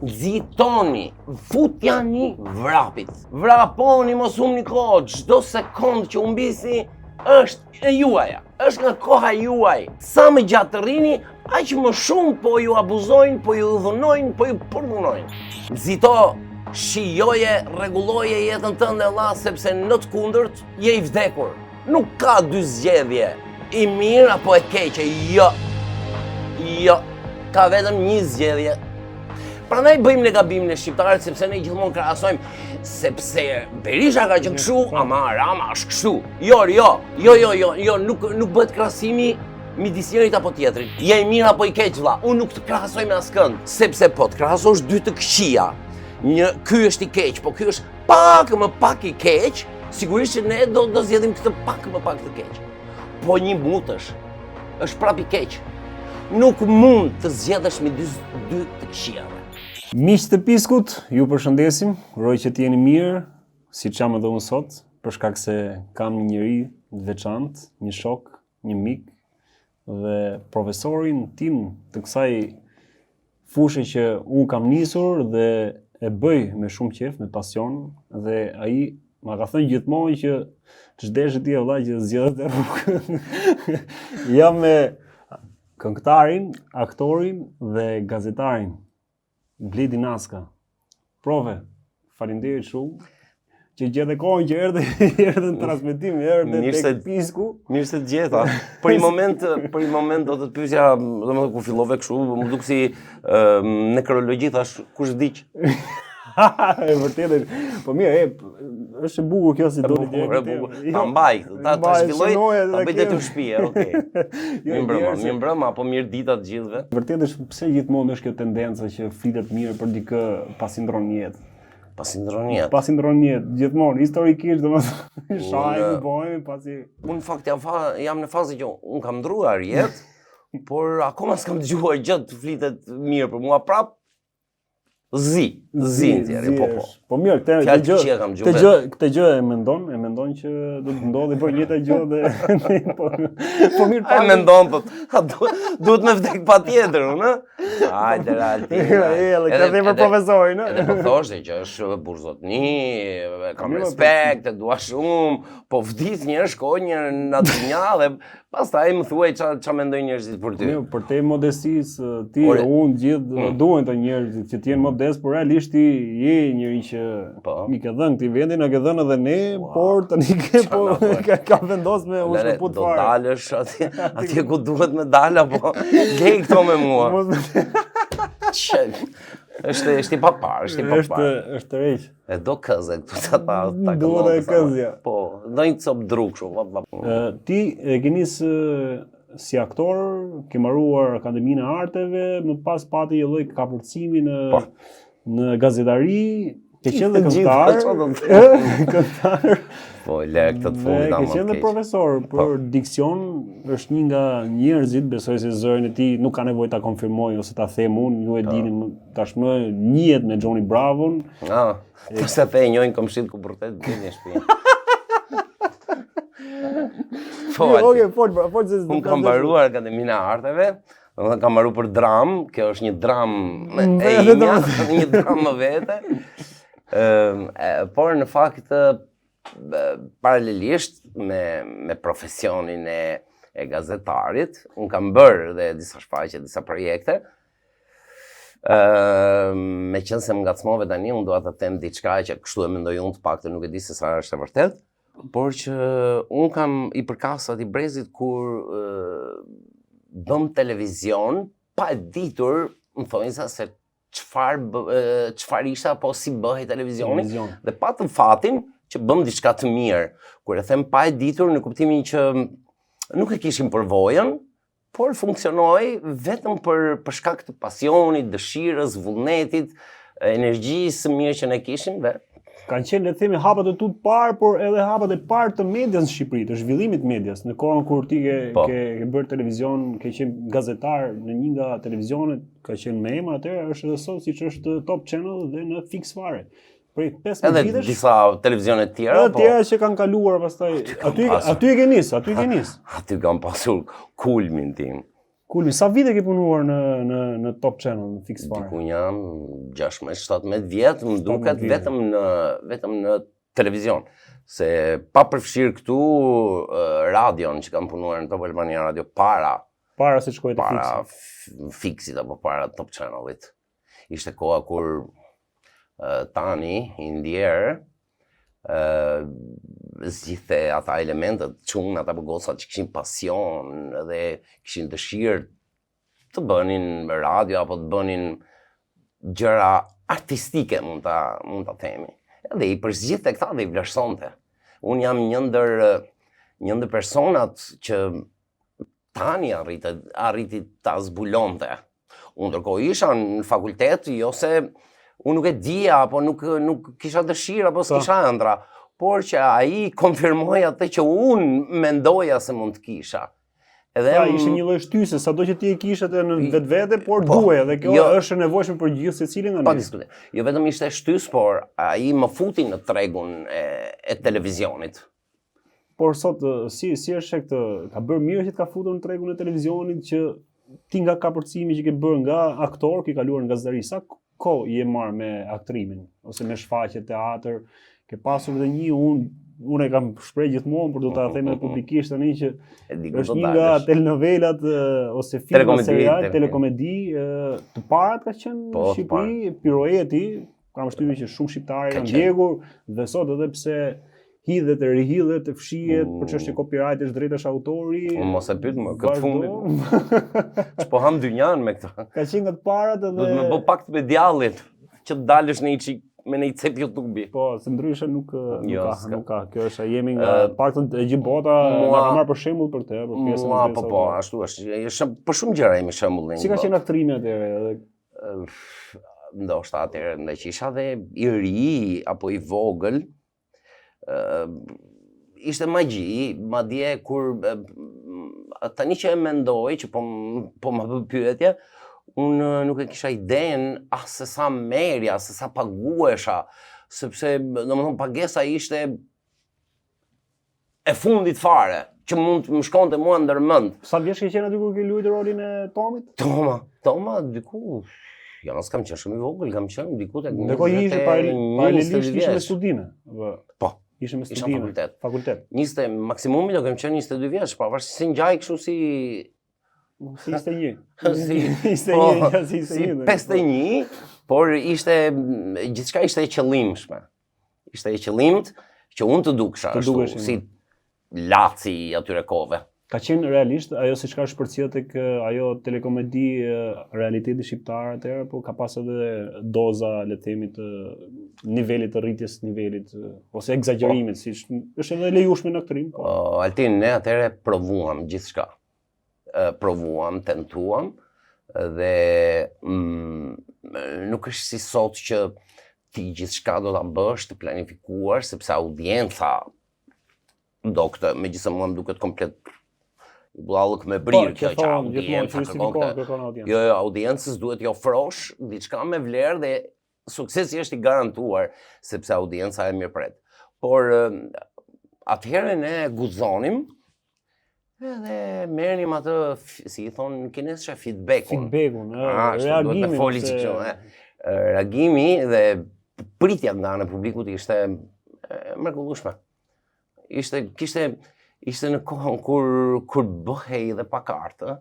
nxitoni, futjani vrapit. Vraponi mos humni kohë, çdo sekond që u mbisi është e juaja, është nga koha juaj. Sa më gjatë të rrini, aq më shumë po ju abuzojnë, po ju dhunojnë, po ju përpunojnë. Nxito, shijoje, rregulloje jetën tënde vëlla, sepse në të kundërt je i vdekur. Nuk ka dy zgjedhje, i mirë apo e keqe, jo. Jo, ka vetëm një zgjedhje. Prandaj bëjmë ne gabimin e shqiptarët sepse ne gjithmonë krahasojmë, sepse Berisha ka qenë kështu, ama Rama është kështu. Jo, nuk bëhet krahasimi midis njërit apo tjetrit. Je i mirë apo i keq vëlla. Unë nuk të krahasoj me askënd, sepse po të krahasosh dy të këqija. Ky është i keq, po ky është pak më pak i keq, sigurisht që ne do zgjedhim këtë pak më pak të keq. Po një mutësh është prap i keq. Nuk mund të zgjedhësh me dy të këqijave. Miq të Piskut, ju përshëndesim, uroj që t'jeni mirë, siç jam edhe unë sot, për shkak se kam një njeri të veçantë, një shok, një mik dhe profesorin tim të kësaj fushë që unë kam nisur dhe e bëj me shumë qejf, me pasion, dhe ai ma ka thënë gjithmonë që ç'desh ti vëlla që zgjedhet e rrugë. Jam me këngëtarin, aktorin dhe gazetarin Bledi Naska. Prove, faleminderit shumë që gjete kohën që erdhe në transmetim, erdhe tek Pisku. Mirë se të gjeta. Për një moment do të të pyesja, domethënë kur fillove kështu, më duk si nekrologji, thash kush diq. E vërtetë. Po mirë, është e bukur kjo si doli deri. Ta mbaj, ta zhvilloj, ta bëj detyrë shtëpie, okay. Mirë mbrëma apo mirë dita të gjithëve. Vërtetë është pse gjithmonë është kjo tendenca që flitet mirë për dikë pasi ndron jetë. Pasi ndron jetë. Pasi ndron jetë, gjithmonë historikisht domethënë shajmë bojmë pasi unë në fakt jam në fazë që unë kam ndruar jetë, por akoma s'kam dëgjuar gjë të flitet mirë për mua prap. Nxjerrje, po. Po mirë, këtë gjë e mendon që do të ndodhi për njëjta gjë dhe po mirë pa. E mendon po. Duhet me vdek patjetër, ëh? Hajde Alti. Edhe ka për profesorin, ëh? Edhe po thoshte që është burzotni, kam respekt, e dua shumë, po vdiq një shkoj një natyrë dhe pastaj më thuaj ç'a mendojnë njerëzit për ty. Jo, për te modestisë, ti e unë gjithë duhen të njerëzit që të jenë modest, por realisht ti je njëri që mi ke dhënë këtij vendi, na ke dhënë edhe ne, por tani ka vendosur me u shput fare. Do dalësh atje ku duhet me dal apo lej këto me mua. Është i papar, është rreq. E do këzë këtu ta duhet e këzja. Po, do një cop druk kështu. Ti e ke nisë si aktor, ke mbaruar Akademinë e Arteve, më pas pati një lloj kapërcimi në gazetari, ke qenë dhe këngëtar. Po, lek të të fundit ke qenë dhe profesor, për diksion është një nga njerëzit, besoj se zërin e ti nuk ka nevojë ta konfirmoj ose ta them unë, ju e dini tashmë njihet me Johnny Bravon. Se the e njohin komshit ku vërtet vjen në shtëpi. Unë kam mbaruar Akademinë e Arteve, kam mbaruar për dram, kjo është një dram e imja, një dram më vete. Por në fakt paralelisht me profesionin e gazetarit, unë kam bërë dhe disa shfaqje, disa projekte. Me qenë se më ngacmove tani, unë dua të them diçka që kështu e mendoj unë të paktën, nuk e di se sa është e vërtet, por që unë kam i përkasat i brezit kur bëm televizion, pa ditur, më thonjë se çfarë ishte apo si bëhej televizioni, dhe patëm fatin që bëm diçka të mirë. Kur e them pa e ditur në kuptimin që nuk e kishim përvojën, por funksionoi vetëm për shkak të pasionit, dëshirës, vullnetit, energjisë mirë që ne kishim dhe kanë qenë le të themi hapat e tu të parë, por edhe hapat e parë të medias në Shqipëri, të zhvillimit medias. Në kohën kur ti ke bërë televizion, ke qenë gazetar në një nga televizionet, ka qenë me emër atëherë, është edhe sot siç është Top Channel dhe në Fix Fare. Prej 15 vitesh. Edhe disa televizione të tjera, po. Tjera që kanë kaluar pastaj. Aty e ke nis. Aty kam pasur kulmin tim. Kulmi, sa vite ke punuar në Top Channel, në Fix Fare? Diku jam 16-17 vjetë, më duket vetëm në televizion. Se pa përfshirë këtu radion që kam punuar në Top Albania Radio Para se shkoj të para Fixit apo para Top Channelit. Ishte koha kur tani, i ndjerë, zgjidhte ata elementet, çunat apo gocat që kishin pasion dhe kishin dëshirë të bënin radio apo të bënin gjëra artistike, mund ta themi. Dhe i përzgjidhte këta dhe i vlerësonte. Unë jam një ndër personat që tani arriti ta zbulonte. Unë ndërkohë isha në fakultet, jo se unë nuk e dija, apo nuk kisha dëshirë, apo s'kisha ëndra, por që ai konfirmoi atë që unë mendoja se mund të kisha. Pra, ishte një lloj shtyse, sado që ti e kishe atë në vetvete, por duheja, dhe kjo është e nevojshme për gjithë secilin nga ne. Pa diskutim. Jo vetëm ishte shtys, por ai më futi në tregun e televizionit. Por sot, si është këtë, ka bërë mirë që të ka futur në tregun e televizionit, që ti nga kapërcimi që ke bërë nga aktor, ke kaluar nga gazetari, sa kohë je marrë me aktrimin, ose me shfaqje teatr, ke pasur dhe unë e kam shpreh gjithmonë, por do ta them edhe publikisht tani që është një nga telenovelat ose filmat serial, telekomedi të parat ka qenë në Shqipëri, Pirueti, kam përshtypjen që shumë shqiptarë kanë ndjekur dhe sot edhe pse hidhet e rihidhet, fshihet për çështje copyright, është drejtash autori. Mos e pyet më këtë fundin. Ç'po ham dynjan me këtë. Ka qenë nga të parat edhe do të më bë pakt me djallin që të dalësh në një çik me një cep YouTube-i. Po, se ndryshe nuk ka. Kjo është, jemi nga paktën e gjithë bota, na ka marrë për shembull për të, për pjesën e tyre. Po, ashtu është. Për shumë gjëra jemi shembullin. Si ka qenë aktrimi atëherë? Ndoshta atëherë, ndaj që isha dhe i ri apo i vogël, ishte magji, madje kur tani që e mendoj që po më bë pyetje, unë nuk e kisha idenë as se sa merja, se sa paguesha, sepse domethënë pagesa ishte e fundit fare, që mund të më shkonte mua ndërmend. Sa vjeç ke qenë aty kur ke luajtur rolin e Tomit? Toma diku, ja mos kam qenë shumë i vogël, kam qenë diku tek 20. Ndërkohë ishte paralelisht ishte me studime. Po. Ishte me studime. Fakultet. Maksimumi do kem qenë 22 vjeç, pavarësisht se ngjaj kështu si 21. Si 51, por ishte gjithçka ishte e qëllimshme. Ishte e qëllimt që unë të duksha ashtu si laci atyre kohëve. Ka qenë realisht ajo siç ka shpërcjell tek ajo telekomedi realiteti shqiptar atëherë, po ka pas edhe doza, le të themi, të nivelit të rritjes nivelit ose egzagerimit, siç është edhe lejueshme në aktrim. Altin, ne atëherë provuam gjithçka. Provuam, tentuam dhe nuk është si sot që ti gjithçka do ta bësh të planifikuar, sepse audienca do këtë, megjithëse mua më duket komplet bullallëk me brirë kjo që audienca kërkonte. Jo, audiencës duhet t'i ofrosh diçka me vlerë dhe suksesi është i garantuar sepse audienca e mirëpret. Por atëherë ne guxonim edhe merrnim atë, si i thon kinesisht, feedbackun. Reagimin. Reagimi dhe pritja nga ana e publikut ishte mrekullueshme. Ishte në kohën kur bëhej dhe pak artë,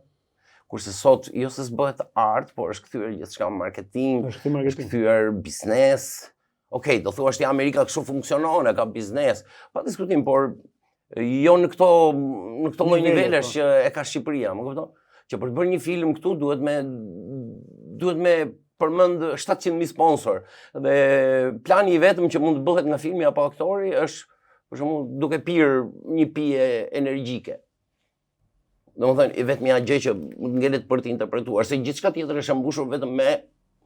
kurse sot jo se s'bëhet artë, por është kthyer gjithçka marketing, është kthyer biznes. Okej, do thuash ti Amerika kështu funksionon, ka biznes, pa diskutim, por jo në këto lloj nivelesh që e ka Shqipëria, më kupton? Që për të bërë një film këtu duhet me përmend 700.000 sponsor dhe plani i vetëm që mund të bëhet nga filmi apo aktori është për shembull duke pirë një pije energjike. Domethënë vetëm gjë që mund ngelet për të interpretuar, se gjithçka tjetër është mbushur vetëm me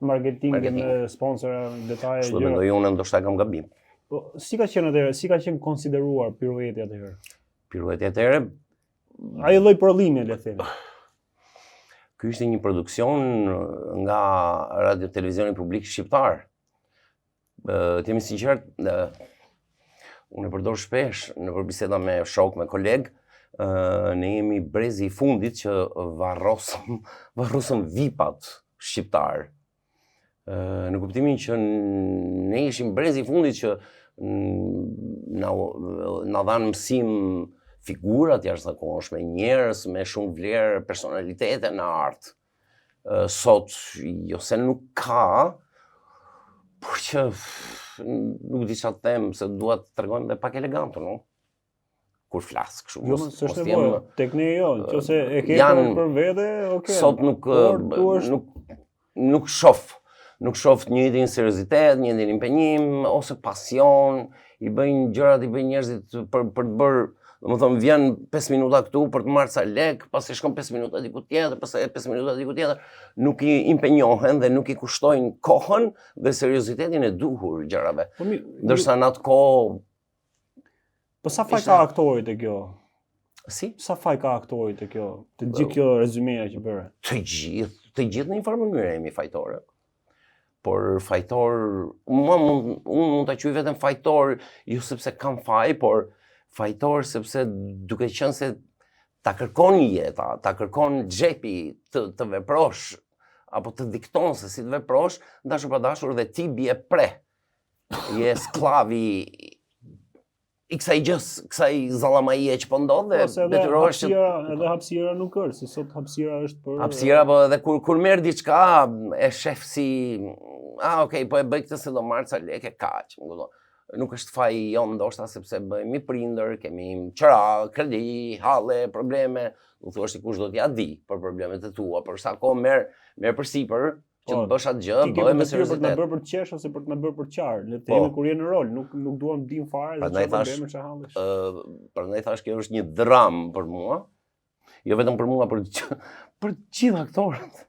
marketing, me sponsora, detaje. Kështu mendoj unë, ndoshta kam gabim. Po si ka qenë atëherë, si ka qenë konsideruar Pirueti atëherë? Pirueti atëherë ai lloj prodhimi, le të themi. Ky ishte një produksion nga Radio Televizioni Publik Shqiptar. Të jemi sinqert, unë e përdor shpesh në përbiseda me shok, me koleg, ne jemi brezi i fundit që varrosëm VIP-at shqiptar. Në kuptimin që ne ishim brezi i fundit që na dhanë mësim figurat jashtëzakonshme, njerëz me shumë vlerë, personalitete në art. Sot jo se nuk ka, por që nuk di çfarë them, se dua të tregojmë dhe pak elegantë, no? Kur flas kështu. Jo, s'është nevojë. Tek ne jo, nëse e ke për vete, okay. Sot nuk shoh një njëjtin seriozitet, një njëjtin impenjim ose pasion, i bëjnë gjërat, i bëjnë njerëzit për të bërë, domethënë vjen 5 minuta këtu për të marrë ca lek, pastaj shkon 5 minuta diku tjetër, pastaj 5 minuta diku tjetër, nuk i impenjohen dhe nuk i kushtojnë kohën dhe seriozitetin e duhur gjërave. Ndërsa në atë kohë po sa faj ka aktorit e kjo? Si? Sa faj ka aktorit e kjo? Të gjithë kjo rezumeja që bëre? Të gjithë në një farë mënyrë jemi fajtore. Por fajtor, unë mund të quaj vetëm fajtor, jo sepse kam faj, por fajtor sepse duke qenë se ta kërkon jeta, ta kërkon xhepi të veprosh, apo të dikton se si të veprosh, dashur pa dashur dhe ti bie pre. Je sklavi i kësaj zallamaie që po ndodh dhe detyrohesh që edhe hapësira nuk është, se sot hapësira është për hapësira, po edhe kur merr diçka e shef si okay, po e bëj këtë se do marr ca lekë kaq, më kupton. Nuk është faji jon ndoshta sepse bëhemi prindër, kemi qira, kredi, halle, probleme, u thua si kush do t'ja di për problemet e tua, për sa kohë merr përsipër që të bësh atë gjë, bëhem me seriozitet. Për të na bërë për të qesh ose për të na bërë për qarë, le të themi kur je në rol, nuk duam të dim fare se çfarë probleme çfarë hallesh. Prandaj thash kjo është një dram për mua, jo vetëm për mua, për të gjithë aktorët.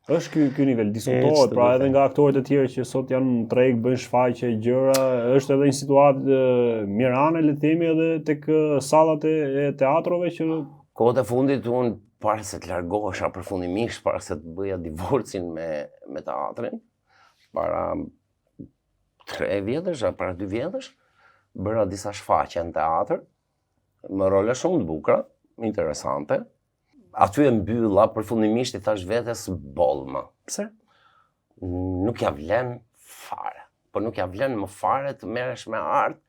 Është ky nivel diskutohet, pra edhe nga aktorët e tjerë që sot janë në treg, bëjnë shfaqje gjëra, është edhe një situatë mirane, le të themi, edhe tek sallat e teatrove që kohët e fundit unë para se të largohesha përfundimisht, para se të bëja divorcin me teatrin, para 3 vjetësh, para 2 vjetësh, bëra disa shfaqje në teatr, me role shumë të bukura, interesante. Aty e mbylla përfundimisht i thash vetes bollma. Pse? Nuk ja vlen fare. Po nuk ja vlen më fare të merresh me art,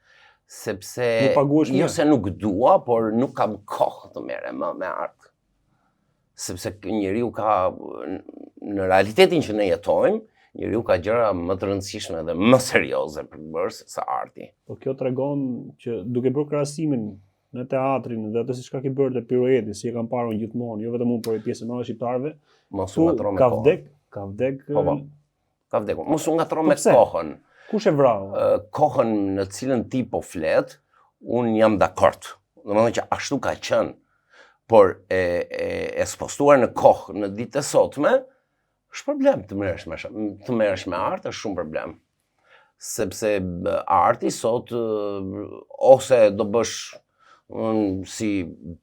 sepse jo se nuk dua, por nuk kam kohë të merrem më me art. Sepse njeriu ka, në realitetin që ne jetojmë, njeriu ka gjëra më të rëndësishme dhe më serioze për të bërë se arti. Po kjo tregon që duke bërë krahasimin në teatrin dhe atë siç ka bërë te pirueti, si e kam parë unë gjithmonë, jo vetëm unë por pjesën e shqiptarëve, ka vdek. Ka vdekur. Mos u ngatro me kohën. Kush e vrau? Kohën në cilën ti po flet, unë jam dakord. Domethënë që ashtu ka qenë. Por e spostuar në kohë, në ditë e sotme, është problem të merresh me art, është shumë problem. Sepse arti sot, ose do bësh si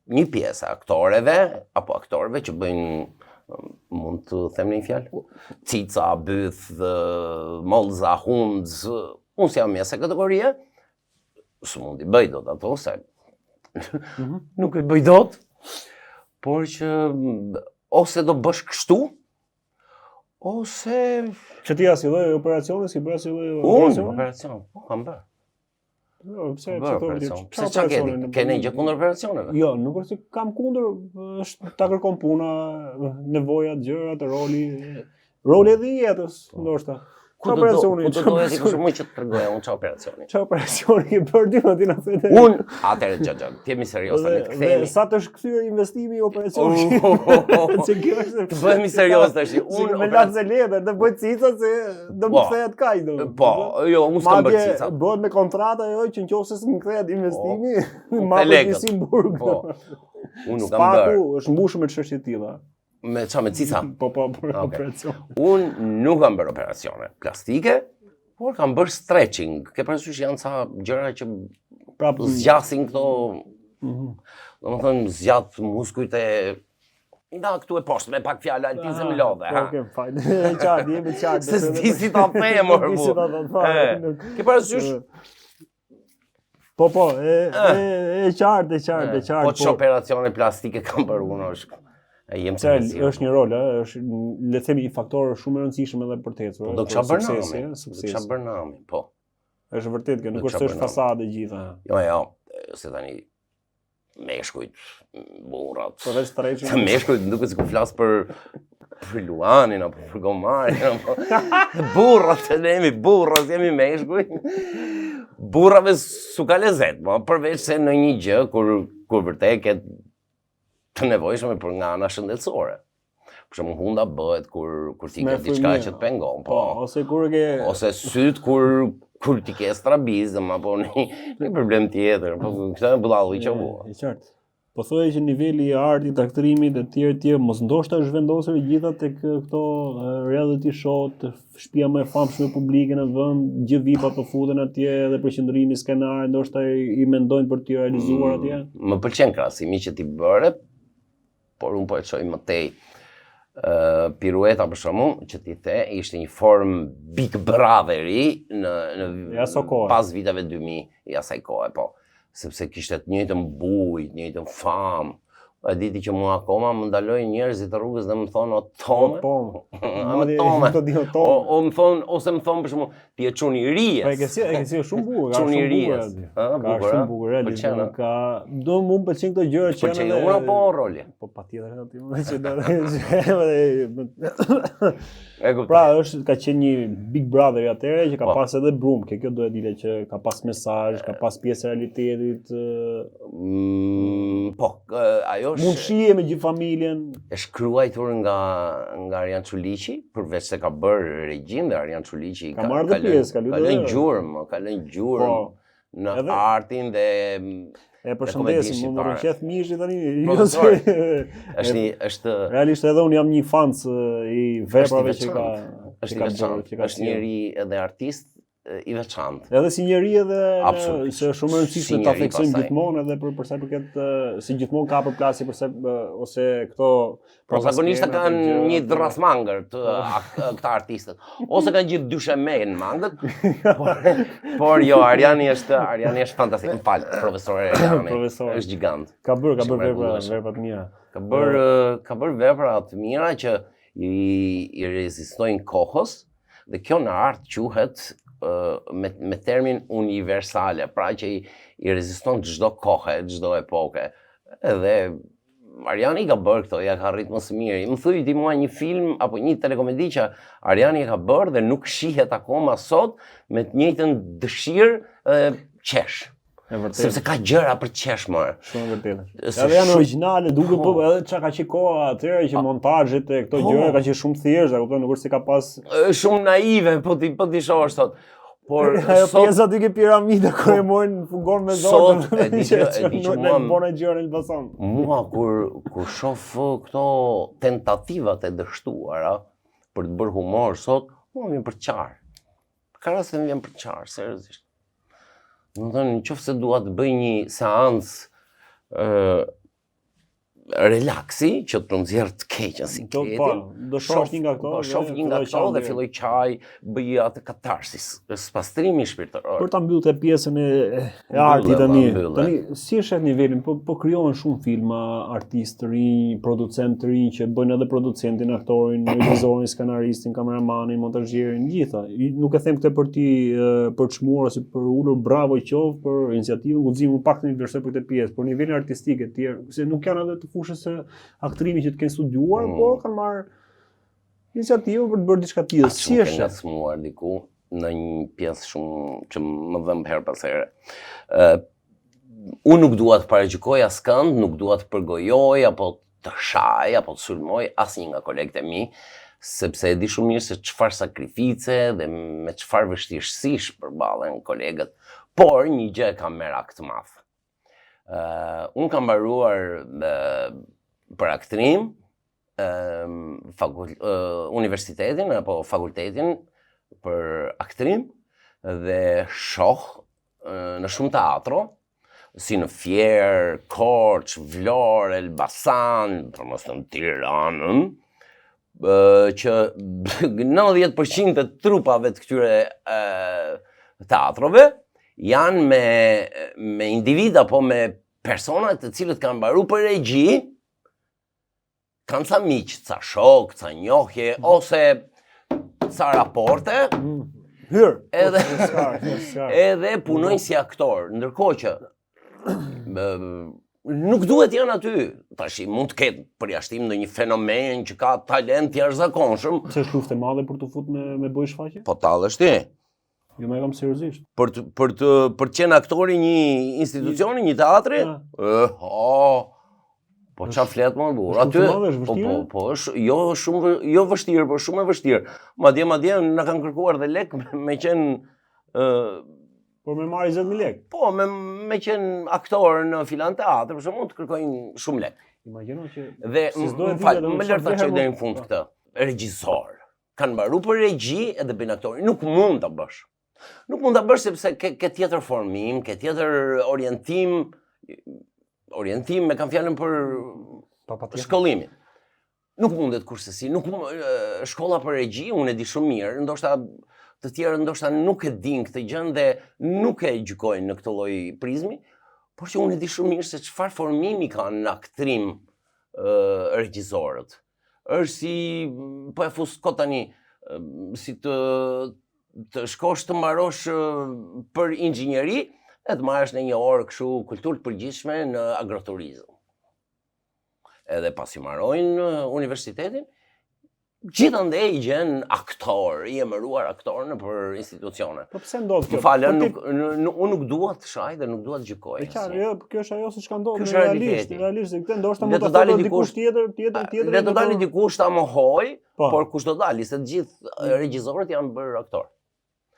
një pjesë aktoreve, apo aktorëve që bëjnë, mund të them në një fjalë, cica, byth, mollza, hundz, unë si jam mjesë e kategorie, së mund i bëj dot ato, se nuk i bëj dot, por që ose do bësh kështu, ose... Që ti asilloj operacione, si bërë asilloj operacione? Unë, operacion, po, kam bërë. Pse çka keni? Keni gjë kundër operacioneve? Jo, nuk është se kam kundër, është ta kërkon puna, nevojat, gjërat, roli edhe i jetës, ndoshta. Ku do doja ti kush më që të tregoja unë çfarë operacioni? Çfarë operacioni e bër ti aty na thënë? Unë atëherë gjë, jemi serioz tani të kthehemi. Sa të shkthyer investimi i operacionit? Se kjo është. Të bëhemi serioz tash. Unë me lanë letër, të bëj cica se do më kthehet kaq do. Po, jo, unë s'kam bërë cica. Bëhet me kontratë ajo që nëse s'm kthehet investimi, marrë në Simburg. Po. Unë nuk kam bërë. Spaku është mbushur me çështje të tilla. Me qa me cica? Po, operacion. Unë nuk kam bërë operacione plastike, por kam bërë stretching. Ke parasysh janë ca gjëra që zgjasin këto, do më thënë zgjat muskujt e nga këtu e poshtë, me pak fjalla, ti se më lodhe. Oke, fajnë, qartë, jemi qartë. Se s'di si ta thejë, mërë mu. Ke parasysh, Po, e qartë. Po që operacione plastike kam bërë unë është një rol, është le të themi një faktor shumë i rëndësishëm edhe për të ecur. Do kisha bërë nami, po. Është vërtet që nuk është fasadë gjitha. Jo, se tani meshkujt, burrat. Përveç treçit. Meshkujt duket sikur flas për Luanin apo për Gomarin apo burrat, jemi meshkuj. Burrave s'u ka lezet, përveç se në një gjë kur vërtet ke të nevojshme për nga ana shëndetësore. Për shembull hunda bëhet kur ti ke diçka që të pengon, po. Ose syt kur ti ke strabizëm apo një problem tjetër, po këtë budalli që vua. E qartë. Po thuaj që niveli i artit, aktrimit e tjerë, mos ndoshta është vendosur gjitha tek këto reality show, shtëpia më e famshme publike në vend, gjithë vipat po futen atje edhe përqendrimi skenar, ndoshta i mendojnë për të realizuar atje. Më pëlqen krahasimi që ti bëre, por unë po e çoj më tej. Pirueta për shembull që ti the ishte një formë Big Brotheri në pas viteve 2000 i asaj kohe, po. Sepse kishte të njëjtën bujë, të njëjtën famë. E diti që mua akoma më ndalojnë njerëzit të rrugës dhe më thonë o Tome. Ose më thonë për shembull ti je çunirije. Po e ke si shumë bukur, ka shumë bukur. Ka shumë bukur, realisht. Do më pëlqen këto gjëra që janë. Po unë po roli. Po patjetër që pra ka qenë një Big Brother atëherë që ka pas edhe brum, kjo do e dile që ka pas mesazh, ka pas pjesë e realitetit. Po, ajo mund shije me gjithë familjen. E shkruajtur nga Arjan Çuliqi, përveç se ka bërë regjin dhe Arjan Çuliqi ka marrë pjesë, ka lënë gjurmë në artin dhe e përshëndesim, më rrëqeth mishi tani. Është realisht edhe unë jam një fans i veprave që ka është njëri edhe artist i veçantë. Edhe si njeri edhe se shumë rëndësishme ta theksojmë gjithmonë edhe për sa i përket si gjithmonë ka përplasje ose këto protagonistat kanë një dhrasmangër këta artistët. Ose kanë gjithë dyshemen mangët. Por jo, Arjani është fantastik. Më fal, profesor Arjani. Është gjigant. Ka bërë vepra të mira. Ka bërë vepra të mira që i rezistojnë kohës dhe kjo në art quhet me termin universale, pra që i reziston çdo kohë, çdo epoke. Edhe Arjani ka bërë këto, ja ka rritë më së miri. Më thuaj ti mua një film apo një telekomedi që Arjani ka bërë dhe nuk shihet akoma sot me të njëjtën dëshirë qesh. Sepse ka gjëra për qesh më. Shumë vërtet. Edhe janë origjinale, duke po edhe çka ka qenë koha atëherë që montazhet e këto gjëra ka qenë shumë thjeshta, kupton, nuk është se ka pas shumë naive, po ti shohësh sot. Por ajo pjesa aty ke piramida kur e morin fungon me zonë. Sot e di që mua bona gjëra në Elbasan. Mua kur shoh këto tentativat e dështuara për të bërë humor sot, mua më vjen për qarë. Ka raste më vjen për qarë, seriozisht. Më thënë, në qoftë se dua të bëj një seancë relaksi, që të nxjerr të keqen si ketin. Do shoh një nga këto. Do shoh një nga këto dhe filloj qaj, bëj atë katarsis, spastrimi shpirtëror. Për ta mbyllur të pjesën e artit tani. Tani si është nivelin, po krijohen shumë filma, artistë të rinj, producentë të rinj që bëjnë edhe producentin, aktorin, regjisorin, skenaristin, kameramanin, montazhierin, gjitha. Nuk e them këtë për ti për të çmuar ose për ulur bravo qof për iniciativën, guximin pak të inversoj për këtë pjesë, por nivelin artistik e tjerë, se nuk janë edhe të fushës së aktrimi që të kenë studiuar, po kanë marrë iniciativën për të bërë diçka tjetër. Si është ngacmuar diku në një pjesë shumë që më dhëm herë pas here. Unë nuk dua të paragjykoj askënd, nuk dua të përgojoj apo të shaj apo të sulmoj asnjë nga kolegët e mi, sepse e di shumë mirë se çfarë sakrifice dhe me çfarë vështirësish përballen kolegët, por një gjë kam merak të madh. Unë kam mbaruar për aktrim universitetin apo fakultetin për aktrim dhe shoh në shumë teatro, si në Fier, Korç, Vlorë, Elbasan, për mos në Tiranën, që 90% të trupave të këtyre teatrove janë me individa, po me persona të cilët kanë mbaruar për regji, kanë ca miq, ca shok, ca njohje, ose ca raporte, edhe punojnë si aktor, ndërkohë që nuk duhet janë aty. Tash mund të ketë përjashtim ndonjë fenomen që ka talent jashtëzakonshëm. Se është luftë e madhe për të futur me boj shfaqje? Po tallesh ti. Jo më kam seriozisht. Për të qenë aktori një institucioni, një teatri? Po çfarë flet më burr? Aty po është jo vështirë, por shumë e vështirë. Madje na kanë kërkuar dhe lek me qenë por me marrë 20.000 lekë. Po, me qenë aktor në filan teatr, për shembull të kërkojnë shumë lekë. Imagjino që dhe më lër ta çoj deri në fund këtë. Regjisor. Kanë mbaruar për regji edhe bëjnë aktori. Nuk mund ta bësh. Nuk mund ta bësh sepse ke tjetër formim, ke tjetër orientim me kanë fjalën për shkollimin. Nuk mundet kurse si, shkolla për regji unë e di shumë mirë, ndoshta të tjerë ndoshta nuk e din këtë gjë dhe nuk e gjykojnë në këtë lloj prizmi, por që unë e di shumë mirë se çfarë formimi kanë në aktrim regjisorët. Është si po e fus kot tani si të shkosh të mbarosh për inxhinieri e të marrësh në një orë kështu kulturë të përgjithshme në agroturizëm. Edhe pasi mbarojnë universitetin, gjithandej i gjen aktor, i emëruar aktor në për institucione. Po pse ndodh kjo? Më falën, unë nuk dua të shaj dhe nuk dua të gjykoj. E qartë, jo, kjo është ajo siç ka ndodhur realisht, këtë ndoshta mund të thotë dikush tjetër. Le të dalë dikush ta mohoj, por kush do dalë, se të gjithë regjisorët janë bërë aktor.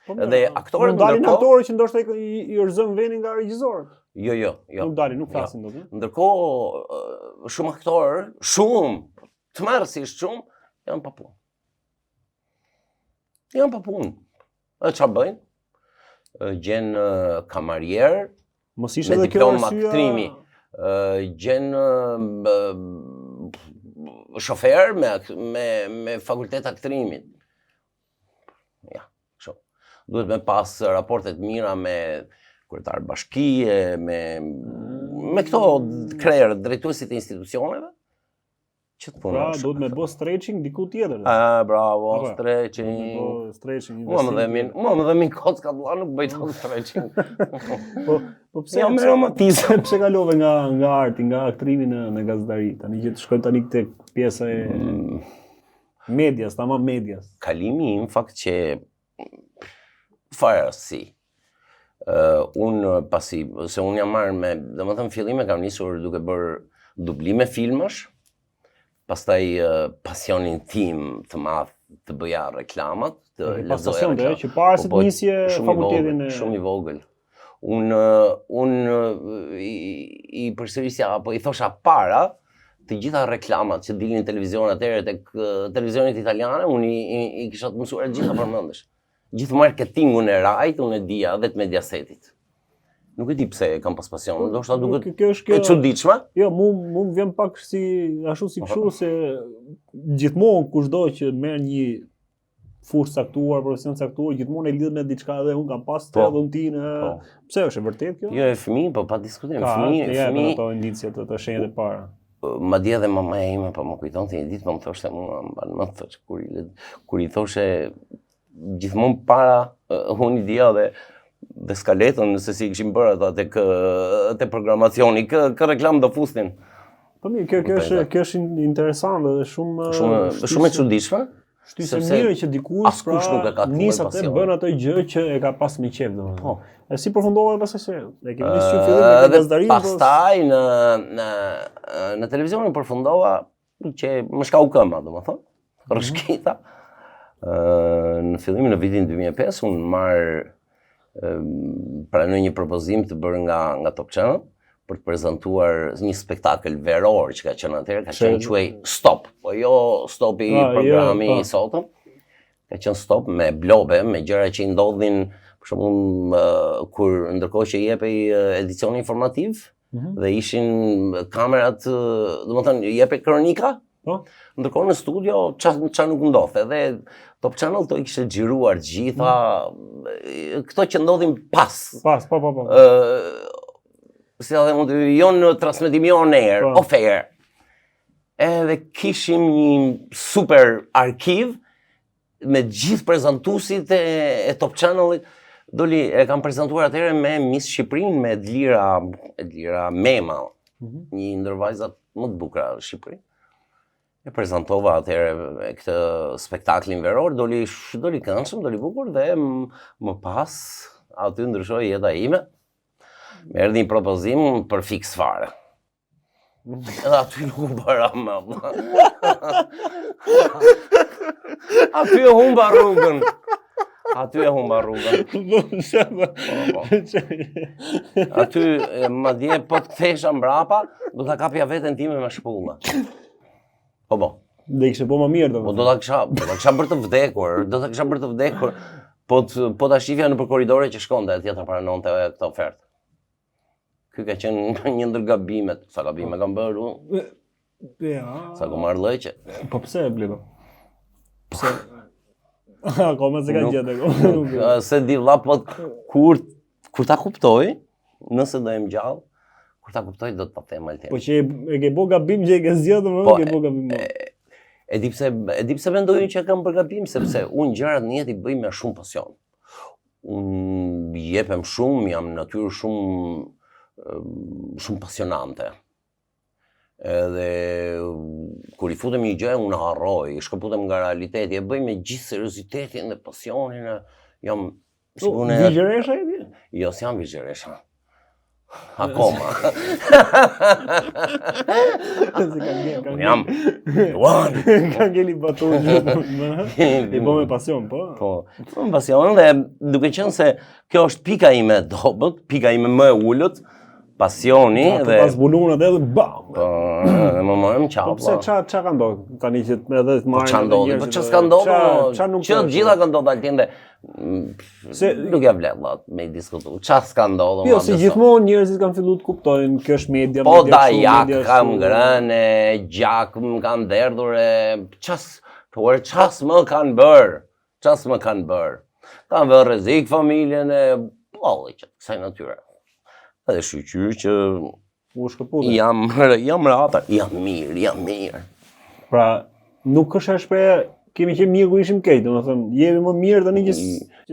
Dhe aktorët dalin aktorë që ndoshta i rëzën vendin nga regjisorët. Jo. Nuk dalin, nuk flasin dot. Ndërkohë shumë aktorë, shumë, tmerrsisht shumë, janë pa punë. E çfarë bëjnë? Gjen kamarier, me diplomë aktrimi, gjen shofer me fakultet aktrimit. Ja, shumë. Duhet me pas raportet mira me kryetar bashkie, me këto krerë, drejtuesit e institucioneve. Pra, duhet me bo stretching diku tjetër. Bravo, stretching. Mua më dhe min kocka d'lla nuk bëjt stretching. Po pse kalove nga arti, nga aktrimi në gazetari, tani që të shkojmë tani këtë pjesa e medias, tamam medias. Kalimi im fakt që fare si. Unë pasi, se unë jam marrë me, dhe më thëmë fillime kam nisur duke bërë dublime filmash, pastaj pasionin tim të madh të bëja reklamat, të lexoja reklamat. Që para se të nisje fakultetin e... Shumë i vogël. Unë i përsërisja, apo i thosha para, të gjitha reklamat që dilnin në televizion atëherë tek televizionit italiane, unë i kisha të mësuar gjitha përmendesh. Gjithë marketingun e Rajt, unë e dija dhe të Mediasetit. Nuk e di pse kam pas pasion, ndoshta duket e çuditshme. Jo, mu vjen pak si ashtu si kështu se gjithmonë kushdo që merr një fushë caktuar, profesion caktuar, gjithmonë e lidh me diçka dhe unë kam pas të dhuntinë. Pse është e vërtet kjo? Jo, e fëmijë, po pa diskutim. Fëmijë ato indicie të shenjat e para. Madje edhe mamaja ime po më kujtonte një ditë, po më thoshte mua, më thosh kur i thoshe gjithmonë para unë i dija dhe skaletën nëse si kishim bërë ata te programacioni, kë reklam do fusnin. Po mirë, kjo është interesante dhe shumë e çuditshme. Shtyse mirë që dikush pra nis atë bën atë gjë që e ka pas me qejf domethënë. Po. E si përfundova pastaj se e kemi nisur fillim me gazetarinë. Pastaj në televizionin përfundova që më shkau këmbë domethënë. Rrshkita. Në fillimin në vitin 2005 unë pranoj një propozim të bërë nga Top Channel për të prezantuar një spektakël veror që ka qenë atëherë, ka qenë quaj Stop, po jo Stop i programi i sotëm. Ka qenë Stop me blobe, me gjëra që i ndodhin, për shembull kur ndërkohë që jepej edicioni informativ dhe ishin kamerat, domethënë jepej kronika Po? Ndërkohë në studio qa nuk ndodhte, edhe Top Channel to i kishte xhiruar gjitha këto që ndodhin pas. Po. Si edhe mund jo në transmetim, jo në air, off air. Edhe kishim një super arkiv me gjithë prezantuesit e Top Channelit. Doli e kam prezantuar atëherë me Miss Shqipërinë, me Edlira Mema, një ndër vajzat më të bukura në Shqipëri. E prezantova atëherë këtë spektaklin veror, doli këndshëm, doli bukur dhe më pas aty ndryshoi jeta ime. Më erdhi një propozim për fiks fare. Edhe aty nuk u bëra më. Aty e humba rrugën. Aty madje po të kthesha mbrapa, do ta kapja veten time me shpulla. Po. Dhe kishe po më mirë do. Po do ta kisha bërë të vdekur. Po ta shifja nëpër korridore që shkonte tjetër pranonte këtë ofertë. Ky ka qenë një ndër gabimet. Sa gabime kam bërë unë? Sa ku marrë lloqe. Po pse e bledo? Pse? Akoma se ka gjetë. Se di vlla, po kur ta kuptoj, nëse do jem gjallë, kur ta kuptoj do të ta them altin. Po që e ke bo gabim që e ke zgjedhur, më ke bo gabim. E di pse mendojnë që kam bërë gabim, sepse unë gjërat në jetë i bëj me shumë pasion. Unë jepem shumë, jam natyrë shumë pasionante. Edhe kur i futem një gjë, unë harroj, shkëputem nga realiteti, e bëj me gjithë seriozitetin dhe pasionin. Jam Vigjeresha e di? Jo, s'jam vigjeresha. Akoma. Unë jam Juan. Ka ngeli batun. I bo me pasion, po? Po, me pasion dhe duke qenë se kjo është pika ime e dobët, pika ime më e ullët, pasioni dhe... Pas bulunat edhe bam! Po, dhe më mërëm qapë. Po pse qa ka ndodhë? Tani që edhe të marrë... Po qa ndodhë? Po që s'ka ndodhë? Që gjitha ka ndodhë altin dhe... Nuk ja vlet, me i diskutu. Qa s'ka ndodhë? Jo, si gjithmonë njerëzit kanë fillu të kuptojnë, kjo është media, po da jak kam ngrënë, gjak më kanë derdhur e... Qas më kanë bërë? Kanë vërë rrezik familjen e... Bolli që kësaj natyre. Edhe shqyqyr që jam ratër, jam mirë. Pra, nuk është e shpreja, kemi qenë mirë ku ishim kejtë, do më thëmë, jemi më mirë dhe një që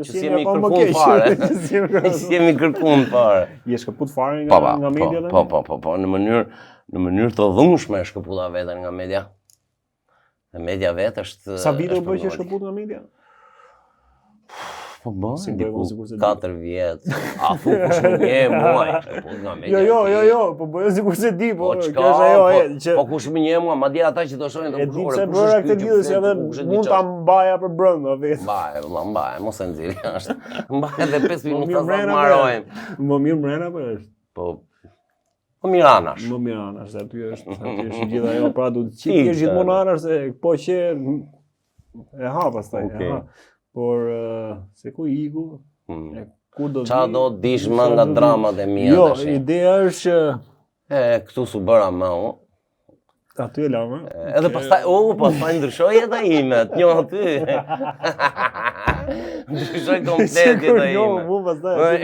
s'jemi akon më kejtë. S'jemi kërkun fare. Je shkëput fare nga media dhe një? Po, në mënyrë të dhunshme e shkëputa vetën nga media. Dhe media vetë është... Sa vite u bëj që shkëput nga media? Po bëjnë, diku 4 vjetë, a thu po shumë një muaj, shkëput nga media. Jo, po bëjnë sikur se di, po kjo është ajo, po ku shumë një muaj, ma dje ata që të shojnë të kushore, e di pse bërë këtë lidhës edhe mund ta mbaja për brënda vetë. Mbaja, mos e nëziri, është. Mbaja dhe 5 minuta sa të marojmë. Më mirë mrena për është? Po mirë anash. Më mirë anash, se aty është gjitha jo, pra du të qitë gjithmonë anash, se po që e ha pastaj, e ha. Por, se ku iku, ku do qa do dish më nga dramat e mija jo, ideja është që... Këtu su bëra më, aty e lama. Edhe pastaj ndryshoj jeta ime, të njoh aty. Ndryshoj komplet jeta ime.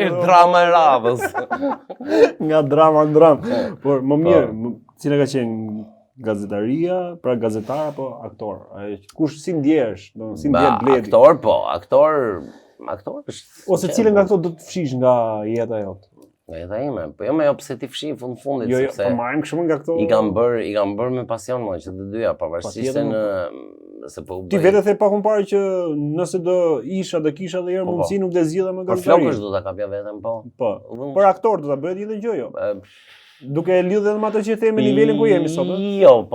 Është drama e radhës. Nga drama në dramë. Por, më mirë, cila ka qenë gazetaria, pra gazetar apo aktor? Kush si ndjesh? Si ndjet bledi? Aktor është... Ose cilën nga këto do të fshish nga jeta jote? Nga jeta ime, po jo me jo pse ti fshi fundit, sepse... Jo, po marrim kështu nga këto... I kam bërë me pasion më, që të dyja, pavarësisht se po... Ti vete the pak më parë që nëse do kisha dhe herë mundësi nuk dhe zgjidha më gazetari. Për flokësh do ta kapja veten, po. Po, për aktor do ta bëhet një gjë, jo? Duke e lidhur edhe me ato që themi nivelin ku jemi sot. Jo,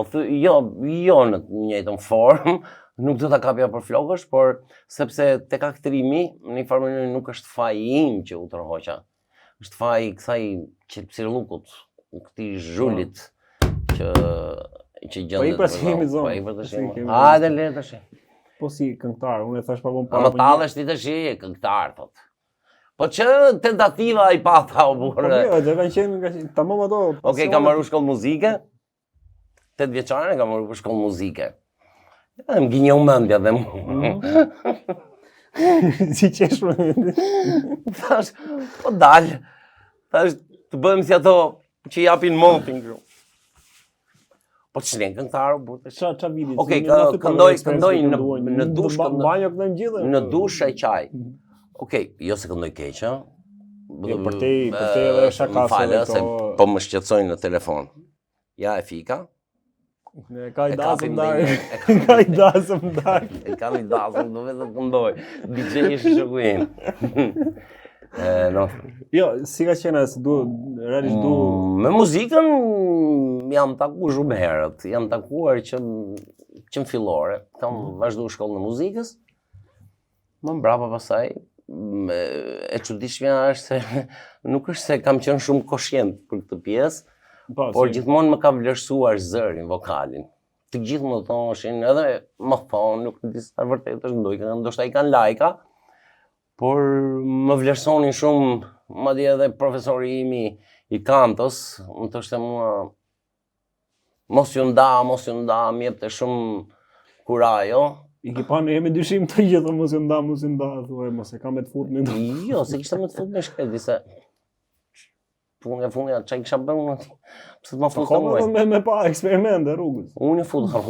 në njëjtën formë, nuk do ta kapja për flokësh, por sepse tek aktrimi, në një farë mënyrë nuk është faji im që u tërhoqa. Është faji kësaj qepsirllukut, këtij zhulit që gjendet. Po i përshimi zonë. Po i përshimi. Hajde le tash. Po si këngëtar, unë e thash pak më parë. Ama tallesh ti tash këngëtar thotë. Po që tentativa i pata o burë. Po jo, dhe kanë qenë tamam ato. Okej, kam marrë shkollë muzike. 8 vjeçare kam marrë për shkollë muzike. Edhe më gjinë mendja dhe Si qesh me thash, po dal. Thash, të bëjmë si ato që japin motin kështu. Po të shlenë këngëtarë, burë. Qa vidi? Okej, këndoj në dush, banjo këtë në gjithë? në dush e qaj. Okej, jo se këndoj keq, ha? Për te edhe shakas falë, se po më shqetësojnë në telefon. Ja e fika. Ka i dasëm darë. E Ka i dasëm darë. E kam i dasëm, do vetë të këndoj. DJ ishë shëkuin. Jo, si ka qena, se realisht du... Me muzikën jam taku shumë herët. Jam takuar që në fillore. Kam vazhdu shkollën e muzikës. Më mbrapa pasaj, e çuditshmja është se nuk është se kam qenë shumë koshient për këtë pjesë, por gjithmonë më ka vlerësuar zërin, vokalin. Të gjithë më thoshin, edhe më thonë, nuk në disa vërtet është ndojka, ndoshta i kanë lajka, por më vlerësonin shumë, madje edhe profesori imi i kantos, më thoshte mua, mos ju nda, më jepte shumë kurajo. I ki pa në jemi dyshim të gjithë, mos e nda, thuaj, mos e ka me të fut në këtu. Jo, se kishte me të fut me shkreti, se funja, që i kisha bërë në ti, pëse të ma futa muaj. Me pa eksperimente rrugës. Unë e futa,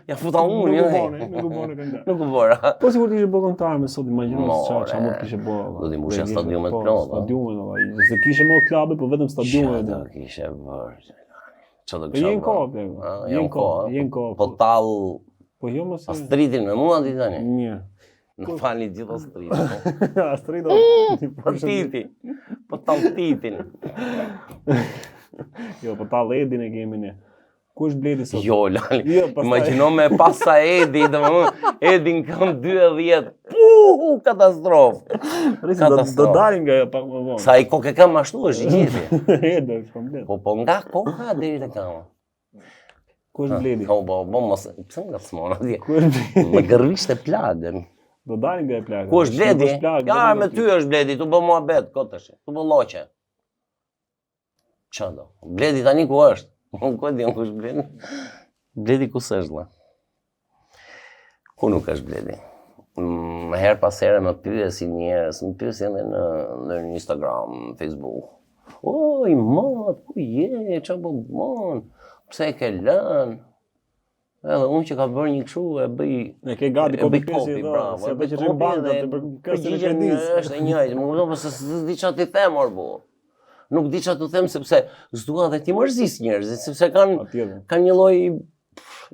ja futa unë, Nuk u bone këngëtar. Nuk u bora. Po sigur t'ishe bo këngëtar me sot, imagino qa mund t'ishe bo. Do t'i mushja stadiumet plot. Stadiumet, se kishe mo klabe, po vetëm stadiumet. Qa do kishe bërë, qa do Po kisha jenë bërë. jenë ko. Po talë, Po jo mos Astritin me mua t'i tani. Mirë. Në falni gjithë Astritin. Astrito. Po titi. Po talë titin. Jo, po talë Edin e kemi ne. Ku është Bledi sot? Jo, Lali. Jo, pastaj. Imagjino me pasa Edi, Edin kam 12. Katastrofë. Do dalim nga pak më vonë. Sa i koke kam ashtu është i gjithi. Edë, është komplet. Po nga koka deri te kama. Ku është Bledi? Po mos, pse nga smona atje? Ku është Bledi? Më gërvishte plagën. Do dalim nga e plagën. Ku është Bledi? Ja, me ty është Bledi, tu bë muhabet, kotësh. Tu bë lloqe. Çfarë do? Bledi tani ku është? Unë ku e di ku është Bledi? Bledi ku s'është valla? Ku nuk është Bledi? Her pas here më pyesin njerëz, më pyesin edhe në Instagram, Facebook. Oj, mat, ku je? Çfarë bën mon? Pse e ke lënë? Edhe unë që ka bërë një kështu e bëj... E ke gati kopi kopi, bravo. Se ato që rrim banda të përgjigjen e kendis. Është e njëjtë, më kupton, se s'di çfarë ti them or bu. Nuk di çfarë të them sepse s'dua dhe ti mërzis njerëzit, sepse kanë një lloj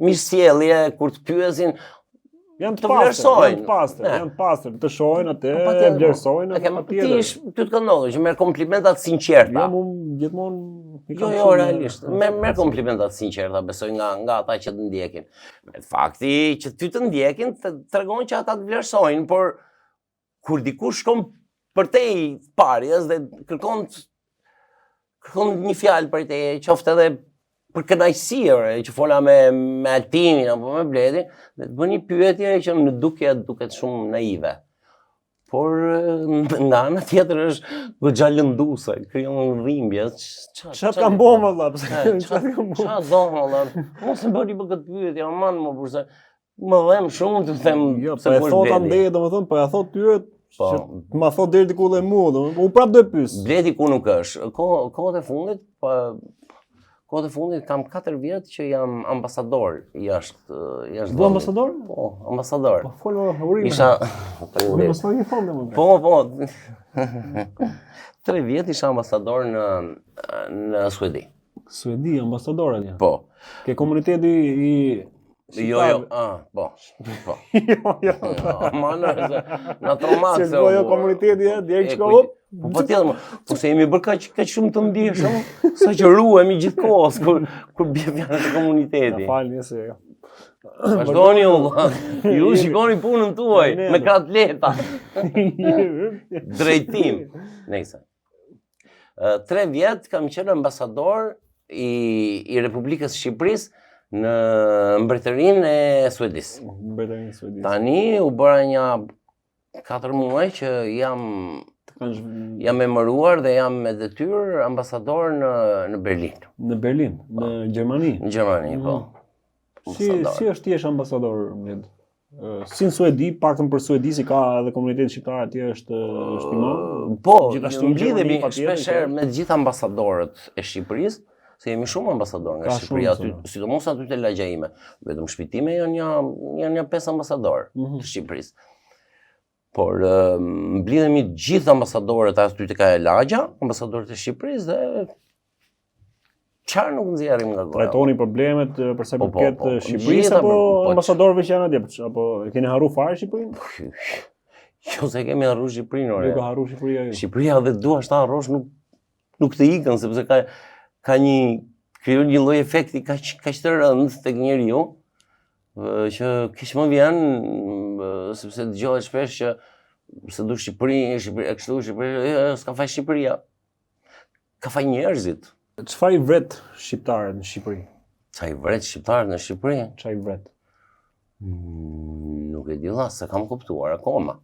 mirësjellje kur të pyesin. Janë të pastër, të shohin atë, e vlerësojnë Ti të ka ndodhur që merr komplimentat sinqerta. Jo, gjithmonë Jo, realisht. Merr komplimentat sinqerta, besoj nga ata që të ndjekin. Fakti që ty të ndjekin tregon që ata të vlerësojnë, por kur dikush shkon për te i parjes dhe kërkon një fjalë për te, qoftë edhe për kënaqësi, që fola me Altimin apo me Bledin, dhe të bën një pyetje që në duket shumë naive. Por nga ana tjetër është goxha lënduese, krijon dhimbje. Çfarë kam bën valla? Çfarë do valla? Mos e bëni për këtë pyetje, aman më kurse më dhem shumë të them se po e thot andej, domethënë, po ja thot tyre që ma thot deri diku dhe mua, domethënë, u prap do e pyes. Bledi ku nuk është. Kohët e fundit kam 4 vjet që jam ambasador jashtë vendit. Du ambasador? Po, ambasador. Po fol urime. Isha Mos më fonde më. Po. 3 vjet isha ambasador në Suedi. Suedi, ambasador atje. Po. Ke komuniteti i Jo, po. Jo. Ma në tromat. Se jo komuniteti direkt shko. Po tjetër, po se jemi bërë kaq shumë të ndjeshëm, sa që ruhemi gjithkohës kur bie fjala të komuniteti. Falni se jo. Vazhdoni ju shikoni punën tuaj me katleta. Drejtim. Nëse. 3 vjet kam qenë ambasador i Republikës Shqipërisë në mbretërinë e Suedisë. Mbretërinë e Suedisë. Tani u bëra një 4 muaj që jam Jam emëruar dhe jam me detyrë ambasador në Berlin. Në Berlin, në Gjermani. Në Gjermani, po. Si është ti ambasador, Mled? Si në Suedi, paktën për Suedi, si ka edhe komuniteti shqiptar atje është i madh? Po, gjithashtu në mblidhemi Gjermani shpeshherë me të gjithë ambasadorët e Shqipërisë, se jemi shumë ambasadorë nga Shqipëria aty, sidomos aty te lagja ime. Vetëm shpitime janë një 5 ambasadorë të Shqipërisë. Por mblidhemi të gjithë ambasadorët aty tek ajo lagja, ambasadorët e Shqipërisë dhe çfarë nuk nxjerrim nga goja. Trajtoni problemet për sa i përket Shqipërisë apo ambasadorëve që janë atje, apo keni harru fare Shqipërinë? Jo se kemi harru Shqipërinë, ore. Ju ka harru Shqipëria ju. Shqipëria dhe duash ta harrosh nuk të ikën, sepse ka krijon një lloj efekti kaq të rënd tek njeriu, që kish më vjen sepse dëgohet shpesh që se du Shqipëri, s'ka faj Shqipëria. Ka faj njerëzit. Çfarë i vret shqiptarët në Shqipëri? Çfarë i vret shqiptarët në Shqipëri? Çfarë i vret? Nuk e di valla, se kam kuptuar akoma.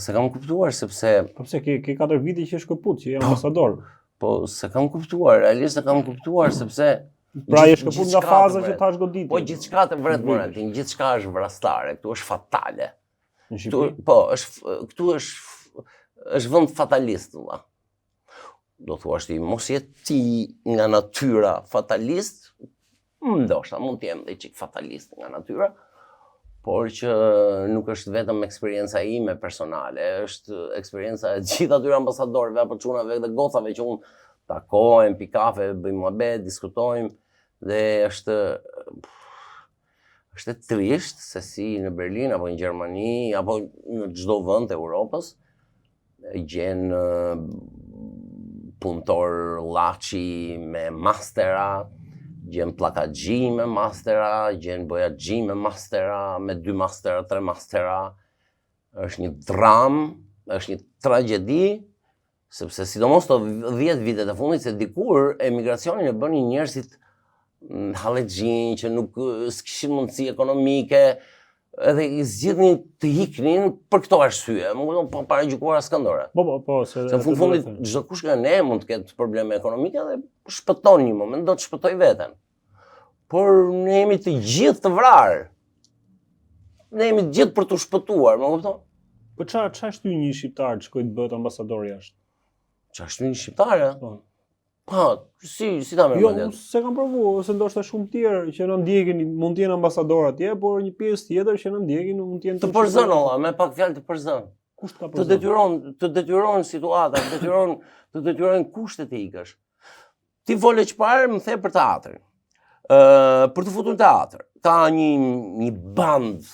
Se kam kuptuar sepse Po pse ke 4 vite që je shkëput, që je ambasador. Po se kam kuptuar, realisht se kam kuptuar sepse pra je shkëput nga faza që thash goditi. Po gjithçka të vret Moratin, gjithçka është vrastare, këtu është fatale. Në Shqipëri? Po, këtu është vend fatalist, valla. Do thuash ti, mos je ti nga natyra fatalist, ndoshta mund të jem dhe çik fatalist nga natyra, por që nuk është vetëm eksperienca ime personale, është eksperienca e gjithë atyre ambasadorëve apo çunave dhe gocave që unë takohem, pi kafe, bëjmë muhabet, diskutojmë dhe është trisht se si në Berlin apo në Gjermani apo në çdo vend të Europës gjen punëtor llaçi me mastera, gjen pllakaxhi me mastera, gjen bojaxhi me mastera, me 2 mastera, 3 mastera. Është një dram, është një tragjedi, sepse sidomos të 10 vitet e fundit se dikur emigracionin e bënin njerëzit hallexhin që nuk s'kishin mundësi ekonomike, edhe i zgjidhnin të iknin për këto arsye, më kupton, pa paragjykuar askëndore. Po, se në fundit çdo kush nga ne mund të ketë probleme ekonomike dhe shpëton një moment, do të shpëtoj veten. Por ne jemi të gjithë të vrarë. Ne jemi të gjithë për të shpëtuar, më kupton? Po ç'a shtyn një shqiptar që shkoj të bëhet ambasador jashtë? Ç'a shtyn një shqiptar? Po, si ta merr mendjen? Jo, se kam provuar, ose ndoshta shumë tjerë që na ndjekin, mund të jenë ambasador atje, por një pjesë tjetër që na ndjekin mund të jenë të përzën, valla, me pak fjalë të përzën. Kush ka përzën? Të detyron situata, të detyron kushtet e ikësh. Ti vole çfarë më the për teatrin. Për të futur në teatr, ka një band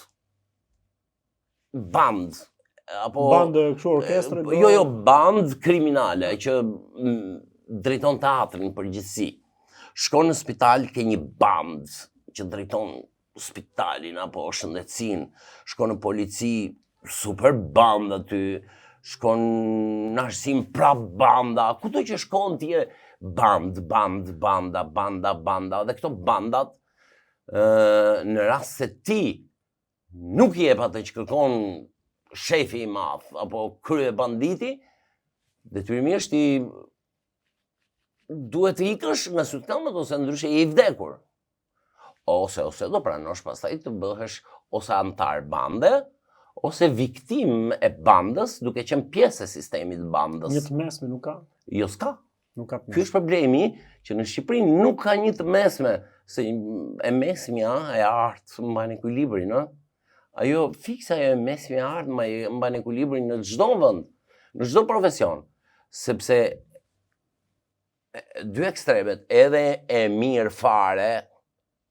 apo band kështu orkestre? Jo, band kriminale që drejton teatrin në përgjithësi. Shkon në spital ke një band që drejton spitalin apo shëndetësinë, shkon në polici, super band aty, shkon në arsim prap banda, kudo që shkon ti e banda, dhe këto bandat, në rast se ti nuk jep atë që kërkon shefi i madh apo krye banditi, detyrimisht ti duhet të ikësh me sytkamët ose ndryshe je i vdekur. Ose do pranosh pastaj të bëhesh ose antar bande, ose viktim e bandës duke qenë pjesë e sistemit bandës. Një të mesme nuk ka? Jo, s'ka. Nuk ka. Ky është problemi që në Shqipëri nuk ka një të mesme, se e mesmja e artë mban ekuilibrin, ëh. Ajo fiksa e mesmja e artë mban ekuilibrin në çdo vend, në çdo profesion, sepse dy ekstremet, edhe e mirë fare,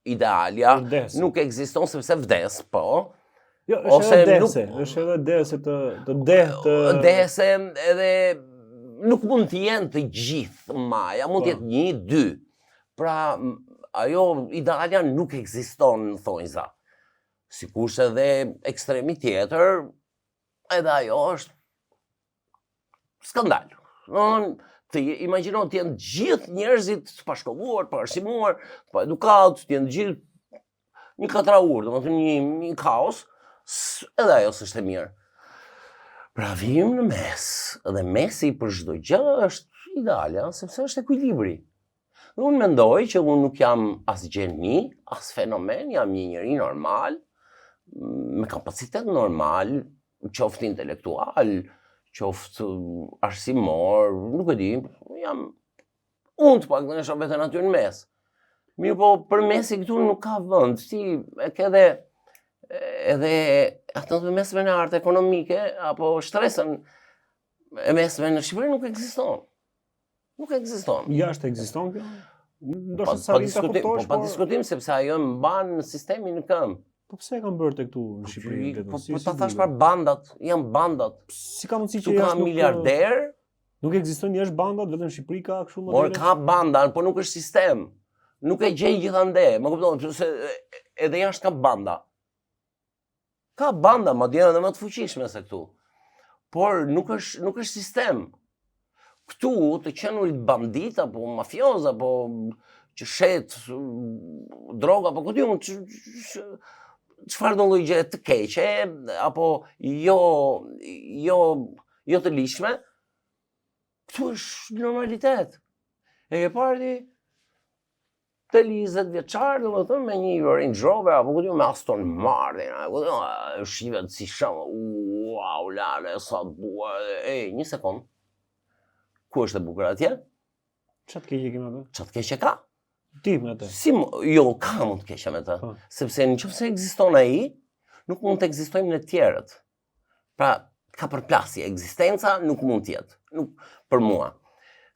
idealja, nuk ekziston sepse vdes, po. Jo, është edhe dese dese edhe nuk mund të jenë të gjithë maja, mund të jetë 1, 2. Pra, ajo idealja nuk ekziston në thonjza. Sikurse edhe ekstremi tjetër, edhe ajo është skandal. Imagjino të jenë gjithë njerëzit të pashkolluar, të parsimuar, të pa edukat, të jenë gjithë një katraur, domethënë një kaos, edhe ajo s'është e mirë. Pra vim në mes, dhe mesi për çdo gjë është ideale, sepse është ekuilibri. Dhe unë mendoj që unë nuk jam as gjeni, as fenomen, jam një njeri normal, me kapacitet normal, qoftë intelektual, qoftë arsimor, nuk e di, unë të pak në isha vetën aty në mes. Mirë po, për mesi këtu nuk ka vënd, ti e ke edhe ato të mesme në artë ekonomike, apo shtresën e mesme në Shqipëri nuk ekziston. Nuk ekziston. Jashtë ekziston kjo? Pa diskutim, sepse ajo mban sistemin në këmbë. Po pse e kanë bërë të këtu në Shqipëri? Po ta thash për bandat, janë bandat. Si ka mundësi që Tu ka miliarder? Nuk ekziston jashtë bandat, vetëm në Shqipëri ka kështu modele? Por ka banda, po nuk është sistem. Nuk e gjej gjithande, më kupton, se edhe jashtë ka banda. Ka banda, ma djena dhe më të fuqishme se këtu. Por nuk është sistem. Këtu të qenurit bandita, po mafioza, po që shetë droga, po këtë çfarë do lloj gjë të keqe, apo jo të lishme, këtu është normalitet. E ke parë të 20 vjeçar, domethënë me një Range Rover apo me Aston Martin, shivet si shumë, wow, lale, sa të bukur. Një sekond. Ku është e bukur atje? Çfarë të keqe kemi atë? Çfarë të keqe ka? Ti me atë. Jo, ka mund të keqe me të. Sepse nëse ekziston ai, nuk mund të ekzistojmë ne tjerët. Pra, ka përplasje, ekzistenca nuk mund të jetë. Nuk për mua.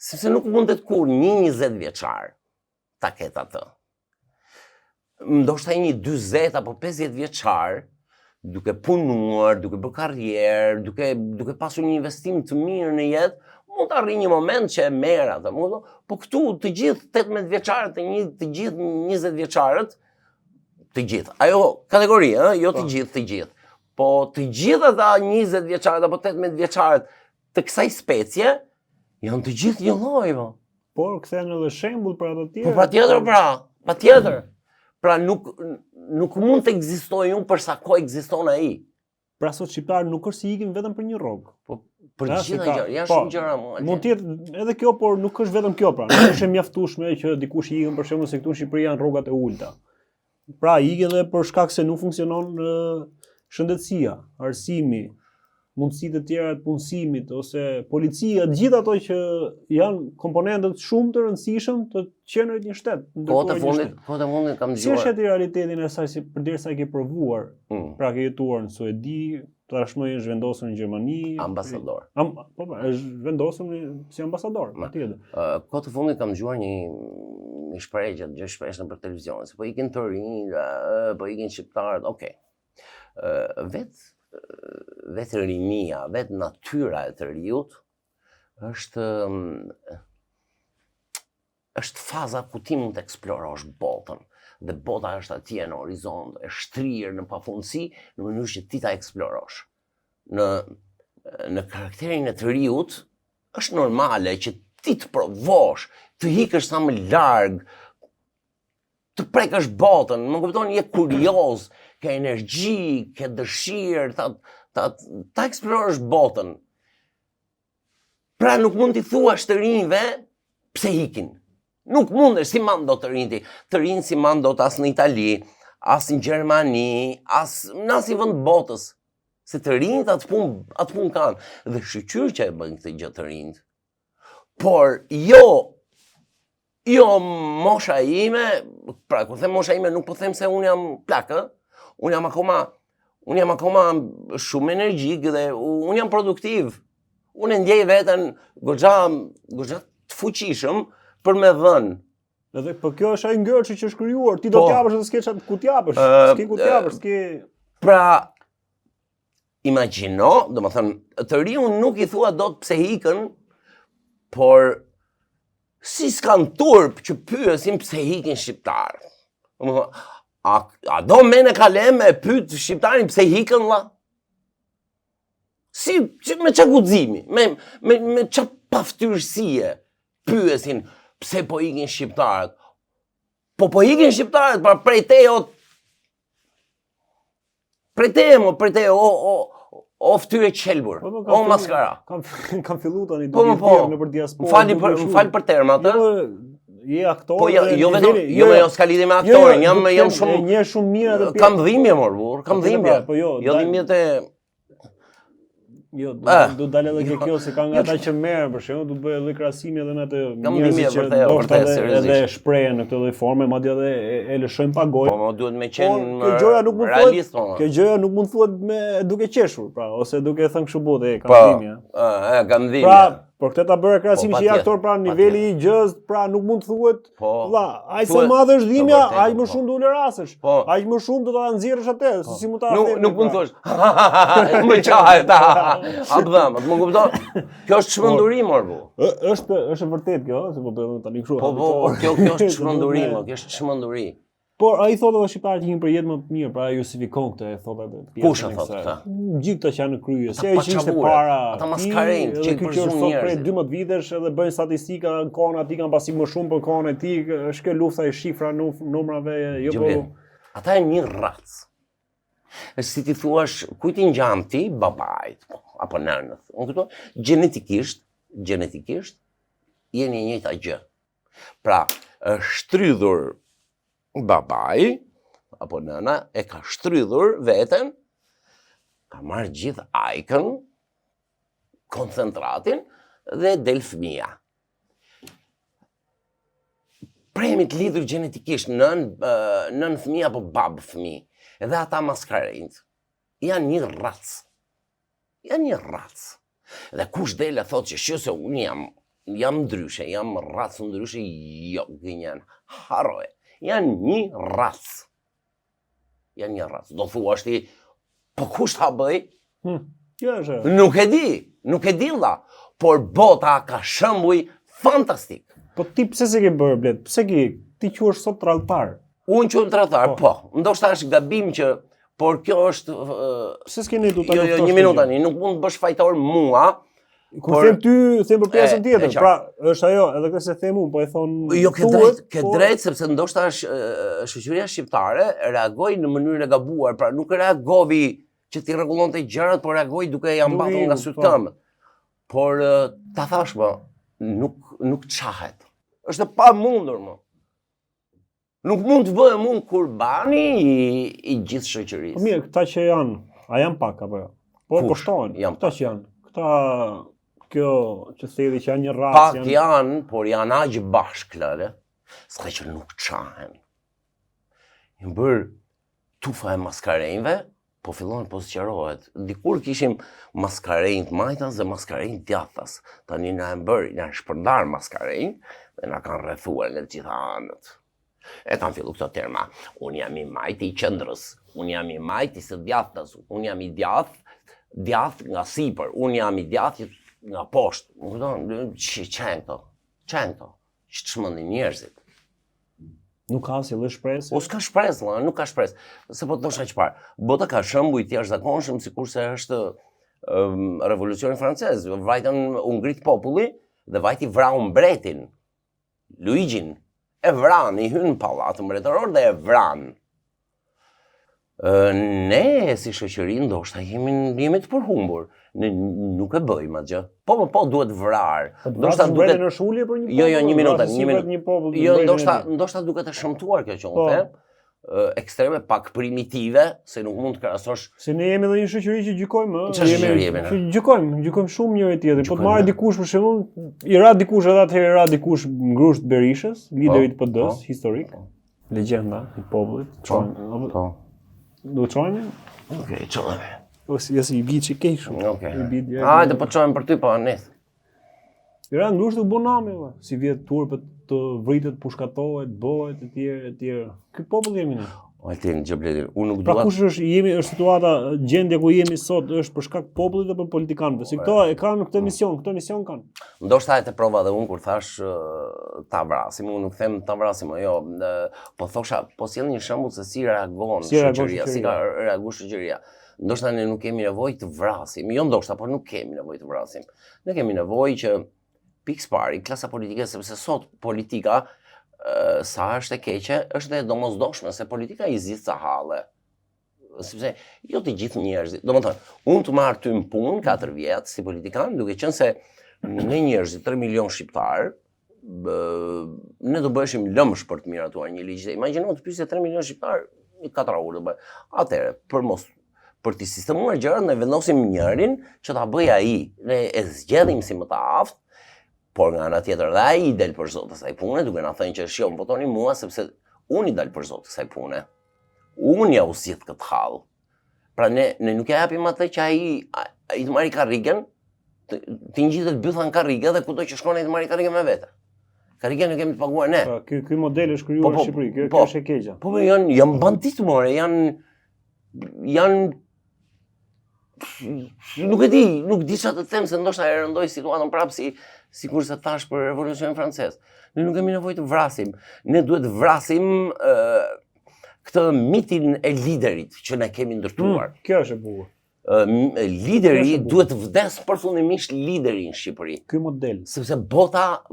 Sepse nuk mundet kur një 20 vjeçar ta ketë atë. Ndoshta një 40 apo 50 vjeçar, duke punuar, duke bërë karrierë, duke pasur një investim të mirë në jetë, mund të arrijë një moment që e merr atë. Po këtu të gjithë 18 vjeçarët, të gjithë 20 vjeçarët, të gjithë. Ajo kategori, jo të gjithë. Po të gjithë ata 20 vjeçarët apo 18 vjeçarët të kësaj specie janë të gjithë një lloj. Por kthehen edhe shembull për ato të tjerë. Po patjetër. Pra nuk mund të ekzistojë unë për sa kohë ekziston ai. Pra sot shqiptarë nuk është si ikin vetëm për një rrogë. Po për gjitha gjëra, janë shumë gjëra mua. Mund të jetë edhe kjo, por nuk është vetëm kjo pra. Nuk është e mjaftueshme që dikush ikën për shembull se këtu në Shqipëri janë rrogat e ulta. Pra ikën edhe për shkak se nuk funksionon shëndetësia, arsimi, mundësitë të tjera të punësimit ose policia, të gjitha ato që janë komponentët shumë të rëndësishëm të qenurit një shtet. Kohët e fundit kam dëgjuar. Si është aty realitetin e saj përderisa e ke provuar, pra ke jetuar në Suedi, tashmë është vendosur në Gjermani, ambasador. Po, është vendosur si ambasador, patjetër. Kohët e fundit kam dëgjuar një shprehje që dëgjoj shpesh nëpër televizion, se po ikin të rinj, po ikin shqiptarët, okay. Vetë rinia, vetë natyra e të riut është faza ku ti mund të eksplorosh botën. Dhe bota është atje në horizont, e shtrirë në pafundësi në mënyrë që ti ta eksplorosh. Në karakterin e të riut është normale që ti të provosh, të hikësh sa më larg, të prekësh botën, më kupton, je kurioz, ke energji, ke dëshirë, ta eksplorosh botën. Pra nuk mund t'i thuash të rinjve pse hikin. Nuk mundesh, si mando të rinjti. Të rinjë si mando as në Itali, as në Gjermani, as në asnjë vend botës. Se të rinjt atë pun kanë. Dhe shqyr që e bën këtë gjë të rinjt. Por jo mosha ime, pra kur them mosha ime nuk po them se unë jam plakë, unë jam akoma shumë energjik dhe unë jam produktiv. Unë ndjej veten goxha të fuqishëm për me dhënë. Edhe po kjo është ai ngërçi që është krijuar, ti do t'japësh edhe s'ke ku t'japësh, s'ke ku t'japësh, s'ke. Pra imagjino, domethënë të riun nuk i thua dot pse ikën, por si s'kan turp që pyesin pse ikin shqiptarë. A do mene kalem e pyet shqiptarin pse hikën la? Si, me qa guximi, me qa paftyrësie pyesin pse po ikin shqiptarët. Po ikin shqiptarët, pra prej tejo, o fytyrë e qelbur, o maskara. Kam fillu tani Po, duke po. thirrë nëpër diasporë. Më fal për termat, ë. Je aktor. Po jo s'ka lidhje me aktorin, jam shumë një shumë mirë atë. kam dhimbje mor burr, kam dhimbje. Po jo, dhimbjet e Jo, do dalë edhe kjo se ka nga ata që merren për shembull, do bëj edhe krahasimi edhe me atë njerëzit që vërtet edhe shprehen në këtë lloj forme, madje edhe e lëshojnë pa gojë. Po, duhet me qenë kjo gjëja nuk mund realist. Kjo gjëja nuk mund thuhet me duke qeshur, pra, ose duke thënë kështu botë, kam dhimbje. Kam dhimbje. Pra, por këtë ta bëre krahasimin që je aktor, pra niveli i gjës, pra nuk mund thuhet, valla, aq sa madhe është dhimbja, aq më shumë do ulërasesh. Aq më shumë do ta nxjerrësh atë, se si mund ta thënë. Nuk mund thosh. Më qahet. Abdham, më kupton? Kjo është çmenduri mor bu. Është vërtet kjo, se po bëjmë tani kështu. Po, kjo është çmenduri, kjo është çmenduri. Por ai thotë edhe shqiptarët që hinë për jetë më të mirë, pra justifikon këtë, e thotë atë. Kush e thotë këtë? Gjithë këto që janë në krye, si ai që ishte para. Ata maskarejnë, që për shumë njerëz. Prej 12 vitesh edhe bëjnë statistika në kohën aty kanë pasi më shumë për kohën e tij, është kjo lufta e shifra numrave, jo po. Ata janë një racë. Si ti thuash, kujt i ngjan ti babait apo nënës. Unë kuptoj, gjenetikisht jeni e njëjta gjë. Pra, shtrydhur babai apo nëna e ka shtrydhur veten, ka marrë gjithë ajkën, koncentratin dhe del fëmia. Premi të lidhur gjenetikisht nën fëmia apo bab fëmijë. Edhe ata maskarejnë. Janë një racë. Dhe kush del e thotë që shëse unë jam ndryshe, jam racë ndryshe, jo, gënjen, haroje. Janë një racë. Do thua është ti, po kush ta bëj? Nuk e di vlla, por bota ka shembuj fantastik. Po ti pse se ke bërë blet? Pse ti quhesh sot tradhtar? Unë quhem tradhtar, po. Ndoshta është gabim që, por kjo është pse s'keni du ta luftosh? Jo, një minutë tani, nuk mund të bësh fajtor mua. Kur them ty, them për pjesën tjetër. Pra, është ajo, edhe këtë se them unë, po e thon. Jo, ke drejt, sepse ndoshta shoqëria shqiptare reagoi në mënyrën e gabuar, pra nuk reagovi që ti rregullonte gjërat, por reagoi duke ja mbathur nga syt këmbët. Por ta thash më, nuk çahet. Është e pamundur më. Nuk mund të bëhem unë kurbani i gjithë shoqërisë. Po mirë, këta që janë, a janë pak apo jo? Po kushtojnë. Këta që janë. Kjo që thedi që janë një racë. Pak janë, por janë aq bashkëllë, s'ka që nuk çahen. Jam bërë tufa e maskarejnëve, po fillon po sqarohet. Dikur kishim maskarejnë të majtas dhe maskarejnë djathtas. Tani na janë shpërndar maskarejnë dhe na kanë rrethuar në të gjitha anët. E kanë fillu këto terma. Unë jam i majti i qendrës, unë jam i majti së djathtas, unë jam i djath nga sipër, unë jam i djath nga poshtë. Qenë këto? Që çmendin njerëzit. Nuk ka asnjë lloj shpresë. O s'ka shpresë, nuk ka shpresë. Se po thosha çfarë? Bota ka shembuj të jashtëzakonshëm, sikurse është revolucioni francez. Vajtën u ngrit populli dhe vajti vrau mbretin, Luigjin. E vran, i hyn në pallatin mbretëror dhe e vran. Ne si shoqëri ndoshta jemi të përhumbur. Ne nuk e bëjmë atë gjë. Po duhet vrar. Ndoshta duhet në shulje për një popull. Jo, një minutë. Jo, ndoshta duket e shëmtuar kjo që unë them. Ekstreme pak primitive, se nuk mund të krahasosh. Se ne jemi edhe një shoqëri që gjykojmë, gjykojmë shumë njëri tjetrin. Po të marrë dikush për shembull, i ra dikush edhe atëherë ra dikush ngrusht Berishës, liderit PD-s historik, legjenda e popullit. Po. Do të çojmë? Okej, çojmë. Ose jesi i biçi keq shumë. Okej. Hajde po çojmë për ty po anes. Ra ngrusht u boname, si vjet turpët të vritet, pushkatohet, bëhet etj. Ky popull jemi ne. Altin Xhabletin, unë nuk dua. Pra kush është situata, gjendja ku jemi sot është për shkak të popullit apo politikanëve? Se këto e kanë këtë mision kanë. Ndoshta e të prova dhe unë kur thash ta vrasim, unë nuk them ta vrasim, jo, po thosha, po sjell një shembull se si reagon shoqëria, si ka reaguar shoqëria. Ndoshta ne nuk kemi nevojë të vrasim, jo ndoshta, por nuk kemi nevojë të vrasim. Ne kemi nevojë që pikë pari, klasa politike, sepse sot politika, sa është e keqe, është e domosdoshme, se politika i zgjidh ca halle. sepse jo të gjithë njerëzit, domethënë, unë të marr ty në punë 4 vjet si politikan, duke qenë se ne njerëzit 3 milion shqiptar, ne do bëheshim lëmsh për të miratuar një ligj. Imagjino të pyesë 3 milion shqiptar, 4 orë do bëj. Atëherë, për të sistemuar gjërat, ne vendosim njërin që ta bëj ai. Ne e zgjedhim si më të aftë, por nga ana tjetër dhe ai i del për zot të saj pune, duke na thënë që shjo, votoni mua sepse unë i dal për zot të saj pune. Unë ja u zgjidh këtë hall. Pra ne nuk ja japim atë që ai të marrë karrigen, të ngjitet bytha në karrige dhe kudo që shkon ai të marrë karrigen me vete. Karrigen e kemi të paguar ne. Ky model është krijuar në Shqipëri, kjo është e keqja. Po janë banditë more, janë nuk e di, nuk di çfarë të them se ndoshta e rëndoj situatën prapë sikur se thash për revolucionin francez. Ne nuk kemi nevojë të vrasim. Ne duhet të vrasim këtë mitin e liderit që ne kemi ndërtuar. Kjo është e bukur. Lideri duhet të vdes përfundimisht lideri në Shqipëri. Ky model. Sepse bota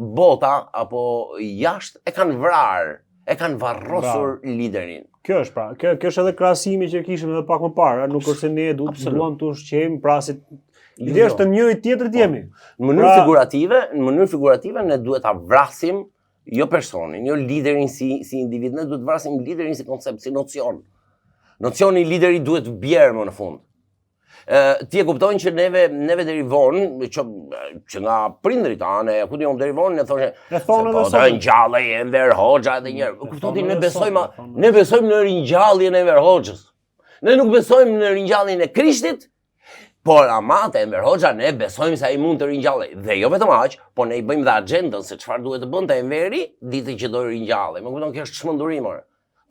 apo jashtë e kanë vrarë, e kanë varrosur liderin. Kjo është pra, kjo është edhe krahasimi që kishim edhe pak më parë, nuk është se ne duam të ushqejmë prasit. Ideja është të njëri tjetrit jemi. Në mënyrë figurative ne duhet ta vrasim jo personin, jo liderin si individ, ne duhet të vrasim liderin si koncept, si nocion. Nocioni i liderit duhet bjerë më në fund. Ti e kuptojnë që neve deri vonë, që nga prindrit anë, ku diun deri vonë ne thoshë, po të ngjallë Enver Hoxha edhe një herë. Kuptoni, ne besojmë në ringjalljen e Enver Hoxhës. Ne nuk besojmë në ringjalljen e Krishtit, por ama te Enver Hoxha ne besojmë se ai mund të ringjallej. Dhe jo vetëm aq, por ne i bëjmë dhe agjendën se çfarë duhet të bënte Enveri ditën që do ringjallej. Më kupton, kjo është çmendurim ore.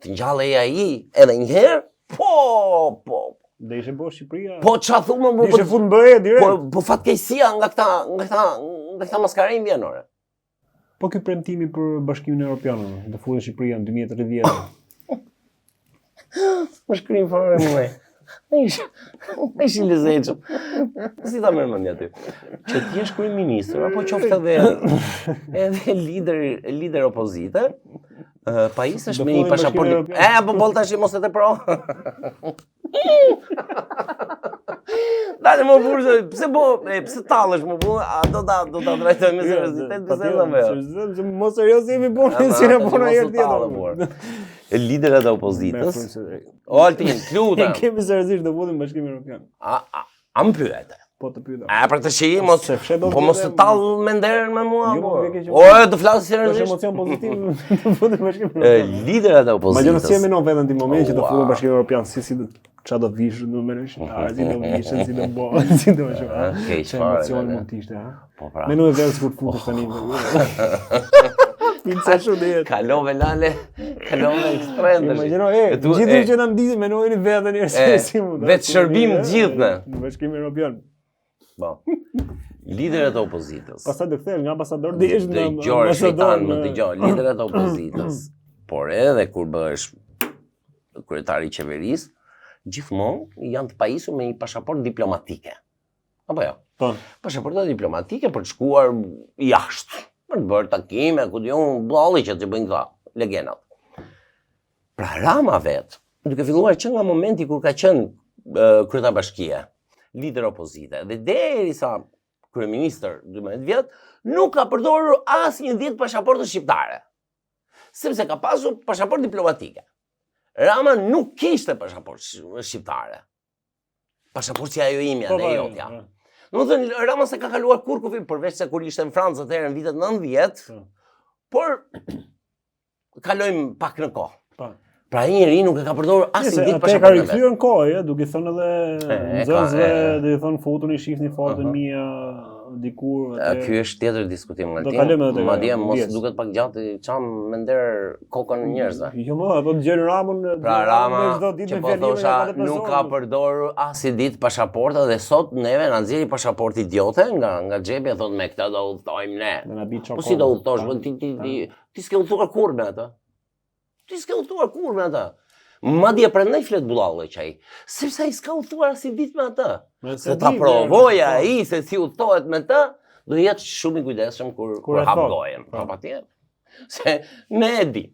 Të ngjallej ai edhe një herë? Po. Dhe ishe bo Shqipëria. Po çfarë thumë më? Ishe fut në BE direkt. Po fatkeqësia nga këta maskarim vjen ore. Po ky premtimi për Bashkimin Evropian, të futet Shqipëria në 2030. Më shkrim fare mua. Ish i lezetshëm. Si ta merr mendja ti? Që ti je kryeministër apo qoftë edhe lider opozite, pajisësh me një pasaportë. Po boll tash mos e pro. Dale më burrë, pse tallesh më burrë? Do ta drejtoj me seriozitet bisedën me. Mos serioz jemi punë si ne puna herë tjetër. Liderët e opozitës. Altin, lutem. Kemi seriozisht do futem në Bashkimin Evropian. Am pyete. Po të pyeta. Për të shihi mos të tall me nderën me mua. Do flas seriozisht. Është emocion pozitiv të futem në Bashkimin Evropian. Liderët e opozitës. Magjë si më veten ti moment që të futem në Bashkimin Evropian, si çfarë do vish në mënyrë si do vishën, si do bëhen, si do shoh. Emocion mund të ishte, ha. Po pra. Menu e vetë kur futesh tani. Pinca shumë. Kalove lale, kalove ekstrem. Imagjino, gjithë që na ndizin menojnë vetën si mund. Vetë shërbim gjithë ne. Në Bashkimin Evropian. Po. Liderët e opozitës. Pastaj do kthehen nga ambasador dihesh nga Gjorë Shejtan, më dëgjoj, liderët e opozitës. Por edhe kur bëhesh kryetari i qeverisë, gjithmonë janë të pajisur me një pasaportë diplomatike. Apo jo? Po. Pasaporta diplomatike për të shkuar jashtë. Për të bërë takime, ku diun, balli që të bëjnë këta, legendat. Pra Rama vetë, duke filluar që nga momenti kur ka qenë kryetar bashkie, lider opozite, dhe derisa kryeministër 12 vjet, nuk ka përdorur asnjë ditë pasaportën shqiptare. Sepse ka pasur pasaportë diplomatike. Rama nuk kishte pasaportë shqiptare. Pasaportë si ajo imja dhe jotja. Në thënë, Rama se ka kaluar kur kufi, përveç se kur ishte në Francë atëherë në vitet 90, por kalojmë pak në kohë. Pra një njeri nuk e ka përdorur asnjë ditë pasaportën. Atë ka rikthyer në kohë, duke thënë edhe nxënësve, do të thonë futuni shihni fotën mia dikur. Ky është tjetër diskutim nga madje mos duket pak gjatë çam me nder kokën e njerëzve. Jo më, ato dëgjojnë Ramën. Pra Rama që po thosha nuk ka përdorur asnjë ditë pasaporta dhe sot neve na nxjerri pasaportë idiote nga xhepi, thotë me këtë do udhtojmë ne. Po si do udhtosh, ti s'ke udhtuar kurrë me atë. Ti s'ke udhtuar kurrë me atë. Madje prandaj flet bullallë qaj, sepse ai s'ka udhtuar asnjë ditë me atë. Se ta provoj ai se si udhtohet me të, do jetë shumë i kujdesshëm kur hap gojën. Po patjetër. Se ne e dim.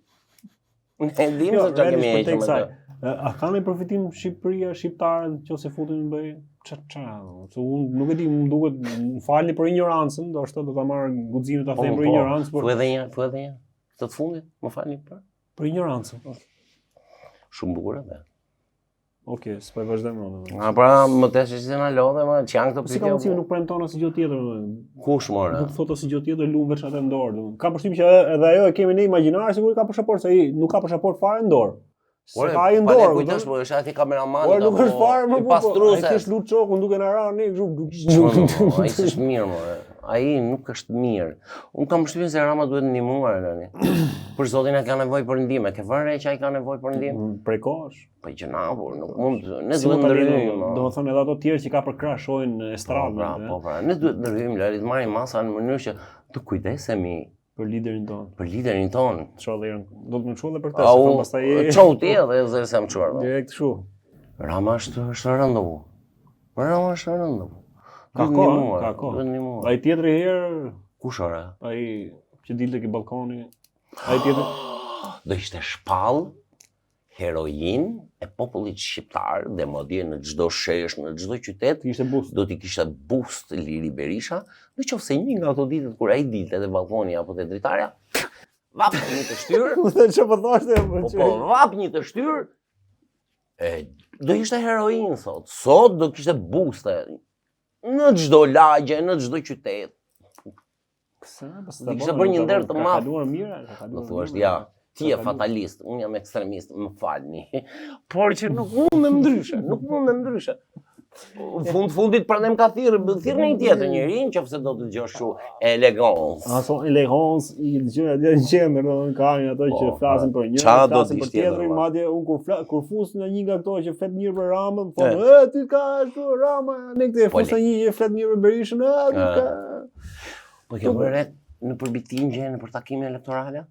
Ne e dim se çka kemi hequr me të. A ka një përfitim Shqipëria, shqiptarët që ose futen në bëj? Se unë nuk e di, më duket, më falni për ignorancën, do ta marr guximin ta them për ignorancë, Thuaj edhe një. Të fundit, më falni për ignorancën. Shumë bukur edhe. Okej, s'po e vazhdojmë më. Pra, më të që se na lodhe, më që janë këto Si ka mundësi nuk premton asë gjë tjetër, Kush more? Nuk thot asë gjë tjetër, lumë veç atë në dorë. Ka përshtypjen që edhe ajo e kemi ne imagjinar, sigurisht ka pasaportë, se ai nuk ka pasaportë fare në dorë. Se ka ai në dorë. Kujtosh, po është aty kameraman. Po nuk është fare më pastruese. Ai thjesht lut çokun duke na rënë ne kështu. Ai është mirë more. Ai nuk është mirë. Unë kam përshtypjen se Rama duhet ndihmuar tani. Për zotin e ka nevojë për ndihmë. Ke vënë që ai ka nevojë për ndihmë? Prej kohësh. Po gjënavur, nuk mund ne duhet ndryhim. Domethënë edhe ato të tjerë që ka për krah shohin në estradë. Po, ne duhet ndryhim, le të marrim masa në mënyrë që të kujdesemi për liderin ton. Për liderin ton. Çollerën, do të më çullë për të, se pastaj çau ti edhe se s'am çuar. Direkt kështu. Rama është rëndu. Rama është rëndu. Ka kohë. Ai tjetri herë kush ora? Ai që dilte ke balkoni. Ai tjetër do ishte shpall heroin e popullit shqiptar dhe madje në çdo shesh, në çdo qytet do t'i kishte boost Liri Berisha, nëse një nga ato ditët kur ai dilte te balkoni apo te dritarja, vap një të shtyr. Çfarë po thoshte? Po vap një të shtyr. Do ishte heroin sot. Sot do kishte boost në çdo lagje, në çdo qytet. Do kishte bërë një ndër të madh. Kaluar mirë, do thuash ja. Ti je fatalist, unë jam ekstremist, më falni. Por që nuk mundem ndryshe. Fundit prandaj më ka thirrë një tjetër njeri, nëse do të dëgjosh kështu elegancë. Ato elegancë i dëgjoj atje në qendër, domethënë kanë ato që flasin për një, flasin për tjetrin, madje unë kur fus në një nga këto që flet mirë për Ramën, thonë, ti ka ashtu Rama, ne këtë fus në një që flet mirë për Berishën, ti ka. Po kjo bëre në përbitimje në për takime elektorale?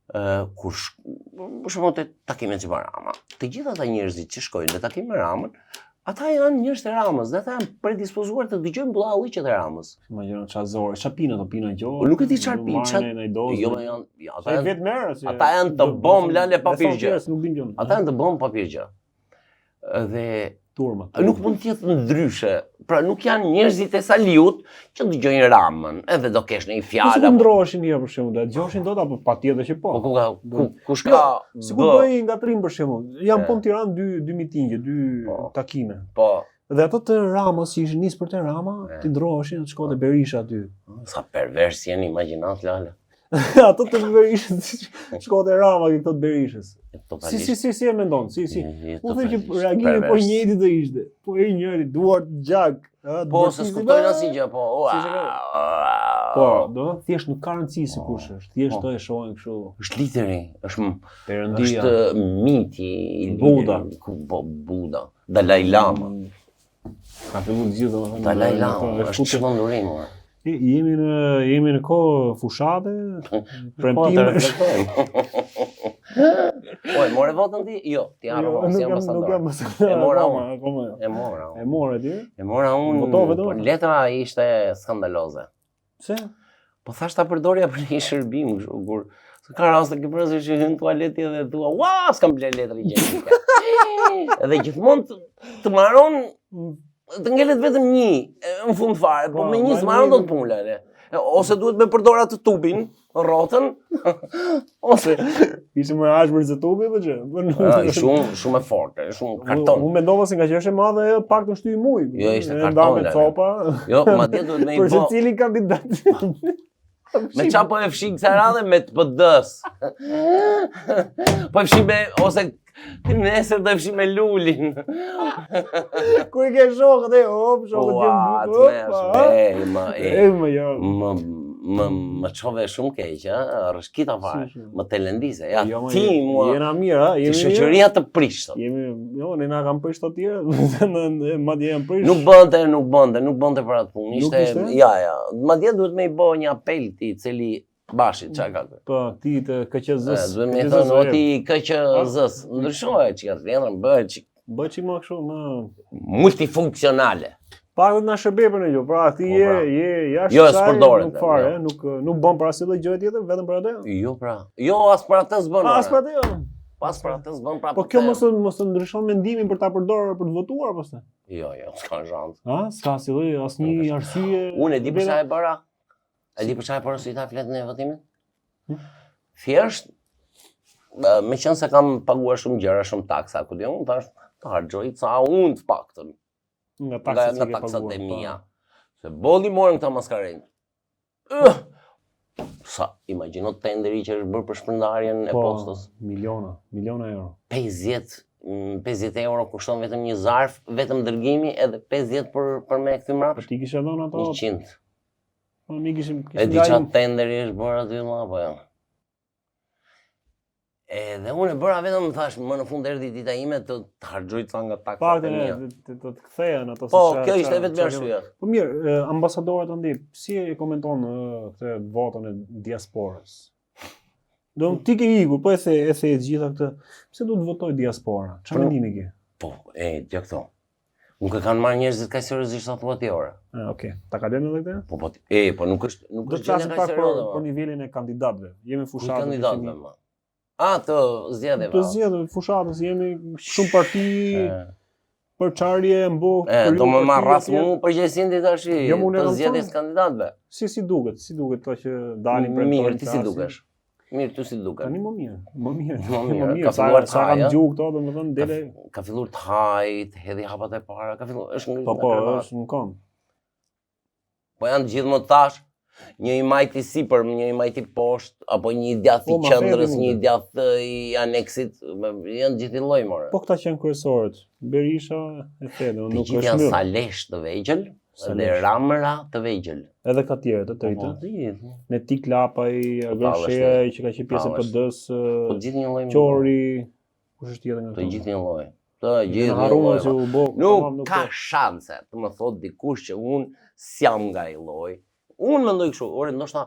Kur për shembull te takimet që bën Rama, të gjithë ata njerëzit që shkojnë në takim me Ramën, ata janë njerëz të Ramës, dhe ata janë predispozuar të dëgjojnë bullallëqet e Ramës. Imagjino çazor, çfarë pinë ato pinë gjë. Nuk e di çfarë pinë, jo janë, ata vetë merr, ata janë të bom lale papirgjë. Nuk din gjë. Ata janë të bom papirgjë. Dhe turma. Nuk mund të jetë ndryshe. Pra nuk janë njerëzit e Saliut që dëgjojnë Ramën, edhe do kesh një fjalë. Po ndroheshin një për shembull, dëgjoshin dot apo patjetër që po. Po kush ka? Sikur bëj ngatrim për shembull. Jam po në Tiranë dy mitingje, dy takime. Po. Dhe ato të Ramës që ishin nisë për te Rama, ti ndroheshin të shkonte Berisha aty. Sa pervers janë, imagjinat lale. Ato të Berishës, shkote Rama këto të Berishës. Si e mendon? Si. U them që reagimi po njëjti do ishte. Po e njëri duar gjak. Po se skuptojnë asnjë gjë, po. Po, do thjesht nuk ka rëndësi si kush është. Thjesht do e shohin kështu. Është literi, është Perëndia. Është miti i Buda. Po Buda. Dalai Lama. Ka filluar gjithë domethënë. Dalai Lama është çmendurim. Jemi në kohë fushate, premtime. Po, e more votën ti? Jo, ti harro, si ambasador. Nuk jam ambasador. E mora ti? E mora unë, por letra ishte skandaloze. Pse? Po thash ta përdorja për një shërbim, kur ka raste që përse që hyn tualeti dhe thua, "Ua, s'kam bler letër higjienike." Edhe gjithmonë të marron të ngelet vetëm një në fund fare, po me një s'marron do të punë. Ose duhet me përdor atë tubin, rrotën, ose ishte më ashpër se tubi apo çë? Shumë e fortë, shumë karton. Unë mendova se nga që është e madhe pak të shtyj muj. Jo, ishte karton. Me copa. Jo, madje duhet me i bë. Për cilin kandidat? Me qa po e fshi kësa radhe me të PD-s. Po e fshi me, ose nesër do e fshi me Lulin. Ku i ke shokët e më qove shumë keq, rëshkita fare, më të lendise. Ja, ti mua, jena mirë, ti shoqëria të prisht. Jo, ne na kam prisht të tjera, madje jam prisht. Nuk bënte për atë punë, ishte, ja, madje duhet me i bo një apel ti, cili Bashit, qa ka kërë? Po, ti të KQZ-s. Duhet me thënë, o ti KQZ-s, ndryshoj që ka të rrëndrën, bëhet që... Bëhet që më kështu, më... Multifunksionale. Pak në shërbe për në gjo, pra ti je jashtë jo, s'përdore, nuk fare, nuk bën për asnjë gjë tjetër, vetëm për atë? Jo, pra. Jo, as për atë s'bën. As për atë, jo. Pas për atë s'bën prapë. Po kjo mos të ndryshon mendimin për ta përdorur për të votuar pastaj. Jo, s'ka zhantë. Ha, s'ka si lloj asnjë arsye. Unë e di për çfarë e bëra. E di për çfarë porosita fletë në votimin? Thjesht me qenë se kam paguar shumë gjëra, shumë taksa, ku di unë tash të harxoj ca unë të paktën. Nga taksat e mia. Se bolli morën këta maskarenë. Sa, imagjino tenderi që është bërë për shpërndarjen e postës. Miliona euro. 50 euro kushton vetëm një zarf, vetëm dërgimi, edhe 50 për me këthy mrapsh. Ti kishe dhënë ato? 100. Mi kishim E di qatë tenderi është bërë aty ma, po ja. Edhe unë e bëra vetëm më thash, më në fund erdhi dita ime të harxoj ca nga taksat e mia. Të kthehen ato. Po, kjo ishte vetëm arsyeja. Po mirë, ambasadorët andaj, si e komenton këtë votën e diasporës? Do ti ke ikur, po e the gjitha këtë, pse duhet votoj diaspora? Çfarë mendimi ke? Po, gjë këto. Nuk e kanë marrë njerëzit kaq seriozisht sa thua ti ora. Okej. Ta kalojmë edhe këtë? Po nuk është gjë kaq serioze. Për nivelin e kandidatëve. Jemi fushatë. Kandidatëve më. Të zgjedhjeve. Të zgjedhjeve, fushatës, jemi shumë parti për çarje, mbok. Do më marr rast mu përgjegjësinë ti tash të zgjedhjes kandidatëve. Si duket to që dalin për mirë, ti si dukesh? Mirë, tu si duket? Tani më mirë. Ka filluar të haj. Domethënë dele ka filluar të haj, të hedhë hapat e para, ka filluar, është ngritur. Po, është në kom. Po janë gjithë më tash. Një i majti sipër, një i majti poshtë, apo një i djath i qendrës, një i djath i aneksit, janë gjithë i lloj more. Po këta që janë kryesorët, Berisha e Thedë, nuk është mirë. Janë Salesh të vegjël, dhe Ramëra të vegjël. Edhe ka tjerë të tërita. Me Tik Lapaj, Gërshea që ka qenë pjesë e PD-s, Qori, kush është tjetër nga këto? Të gjithë një lloj. Të gjithë një lloj. Nuk ka shanse të më thot dikush që unë s'jam nga i lloj. Unë mendoj kështu, ndoshta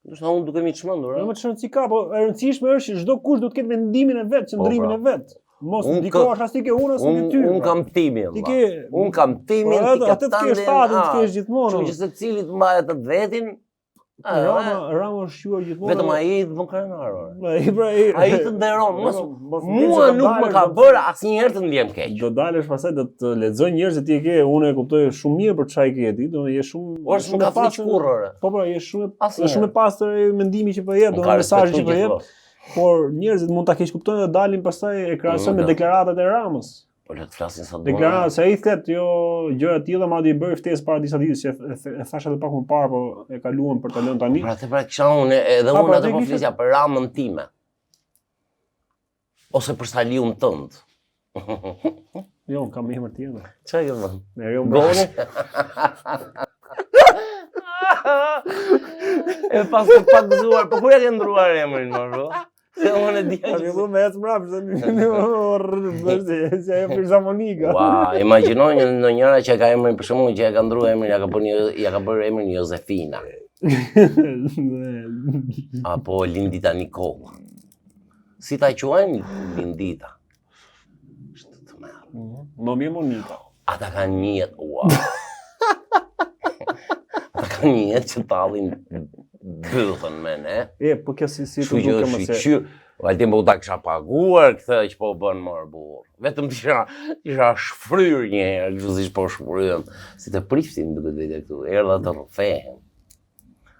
unë duke mi çmendur. Jo më çon si ka, po e rëndësishme është që çdo kush do të ketë mendimin e vet, qëndrimin e vet. Mos ndikohesh as ti ke unë as unë ty. Unë kam timin. Unë kam timin, ti ke atë të kesh statin, të kesh gjithmonë. Kështu që secili të mbahet atë vetin. Rama është shuar gjithmonë. Vetëm ai të bën krenar. Ai të nderon. Mua nuk më ka bërë asnjëherë të ndjem keq. Do dalësh pastaj do të lexoj njerëz që ti e ke, unë e kuptoj shumë mirë për çfarë ke ti, do je shumë shumë ka fliqkurrë. Po, je shumë e pastër mendimi që po jep, do mesazhi që po jep. Por njerëzit mund ta keq kuptojnë dhe dalin pastaj e krahasojnë me deklaratat e Ramës. Po le të flasin sa duan. Deklaratat se ai thotë jo gjëra të tilla, madje i bëri ftesë para disa ditësh që e thash edhe pak më parë, po e kaluam për ta lënë tani. Pra kisha unë edhe unë atë po flisja për Ramën time. Ose për Saliun tënd. Jo, kam emër tjetër. Çfarë ke thënë? Erion Goni. E pas të pakzuar, po ku e ke ndruar emrin më bro? Se unë e di. A fillu me ecë mrapsht, se e për Zamonika. Ua, imagjinoj në njëra që ka emrin, për shembull që ka ndruar emrin, ja ka bërë emrin Josefina. Apo Lindita Nikola. Si ta quajnë Lindita? Është të merr. Më mirë Monika. Ata kanë një jetë, ua. Ata kanë një jetë që tallin bëllën me ne. Po kjo si të duke më se... Valtim po ta kisha paguar këtë që po bën morë burr. Vetëm tisha shfryr një herë, kështu siç po shfryhem. Si të priftin duket vetë këtu, erdha të rrëfehen.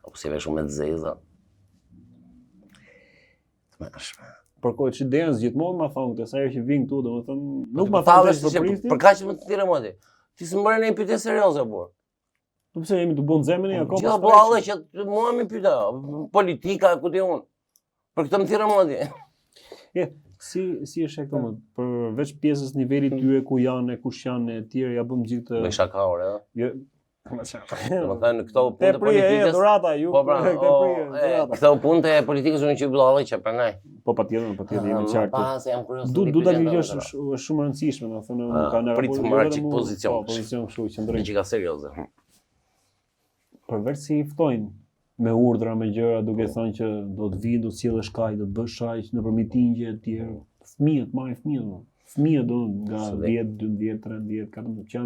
Apo si vesh me të zeza. Të mashme. Por koincidencë gjithmonë ma thonë këtë, sa herë që vin këtu, domethënë nuk ma thonë për priftin. Për kaq më të tjerë moti. Ti s'më një pyetje serioze burr. Po pse jemi të bën zemën e akoma? Jo, po alle që mua më pyeta, politika ku ti unë. Për këtë më thirrë modi. Si është këto më? Përveç pjesës nivelit tyre ku janë, kush janë e tjerë, ja bëm gjithë me shakaore, ëh. Jo. Do të thënë këto punë të politikës. Durata ju. Po pra, këto punë të politikës unë që bëllallë që pranoj. Po patjetër jemi qartë. Pas jam kurioz. Du ta dëgjosh është shumë e rëndësishme, do të thënë ka nevojë. Prit të marrë çik pozicion. Po, pozicion kështu që ndrej. Çika serioze. Përveç si i ftojnë me urdhra, me gjëra, duke thënë që do të vinë, do të sjellësh kaq, do të bësh kaq nëpër mitingje të tjerë. Fëmijët marrin fëmijët. Fëmijët do nga 10, 12, 13, 14 që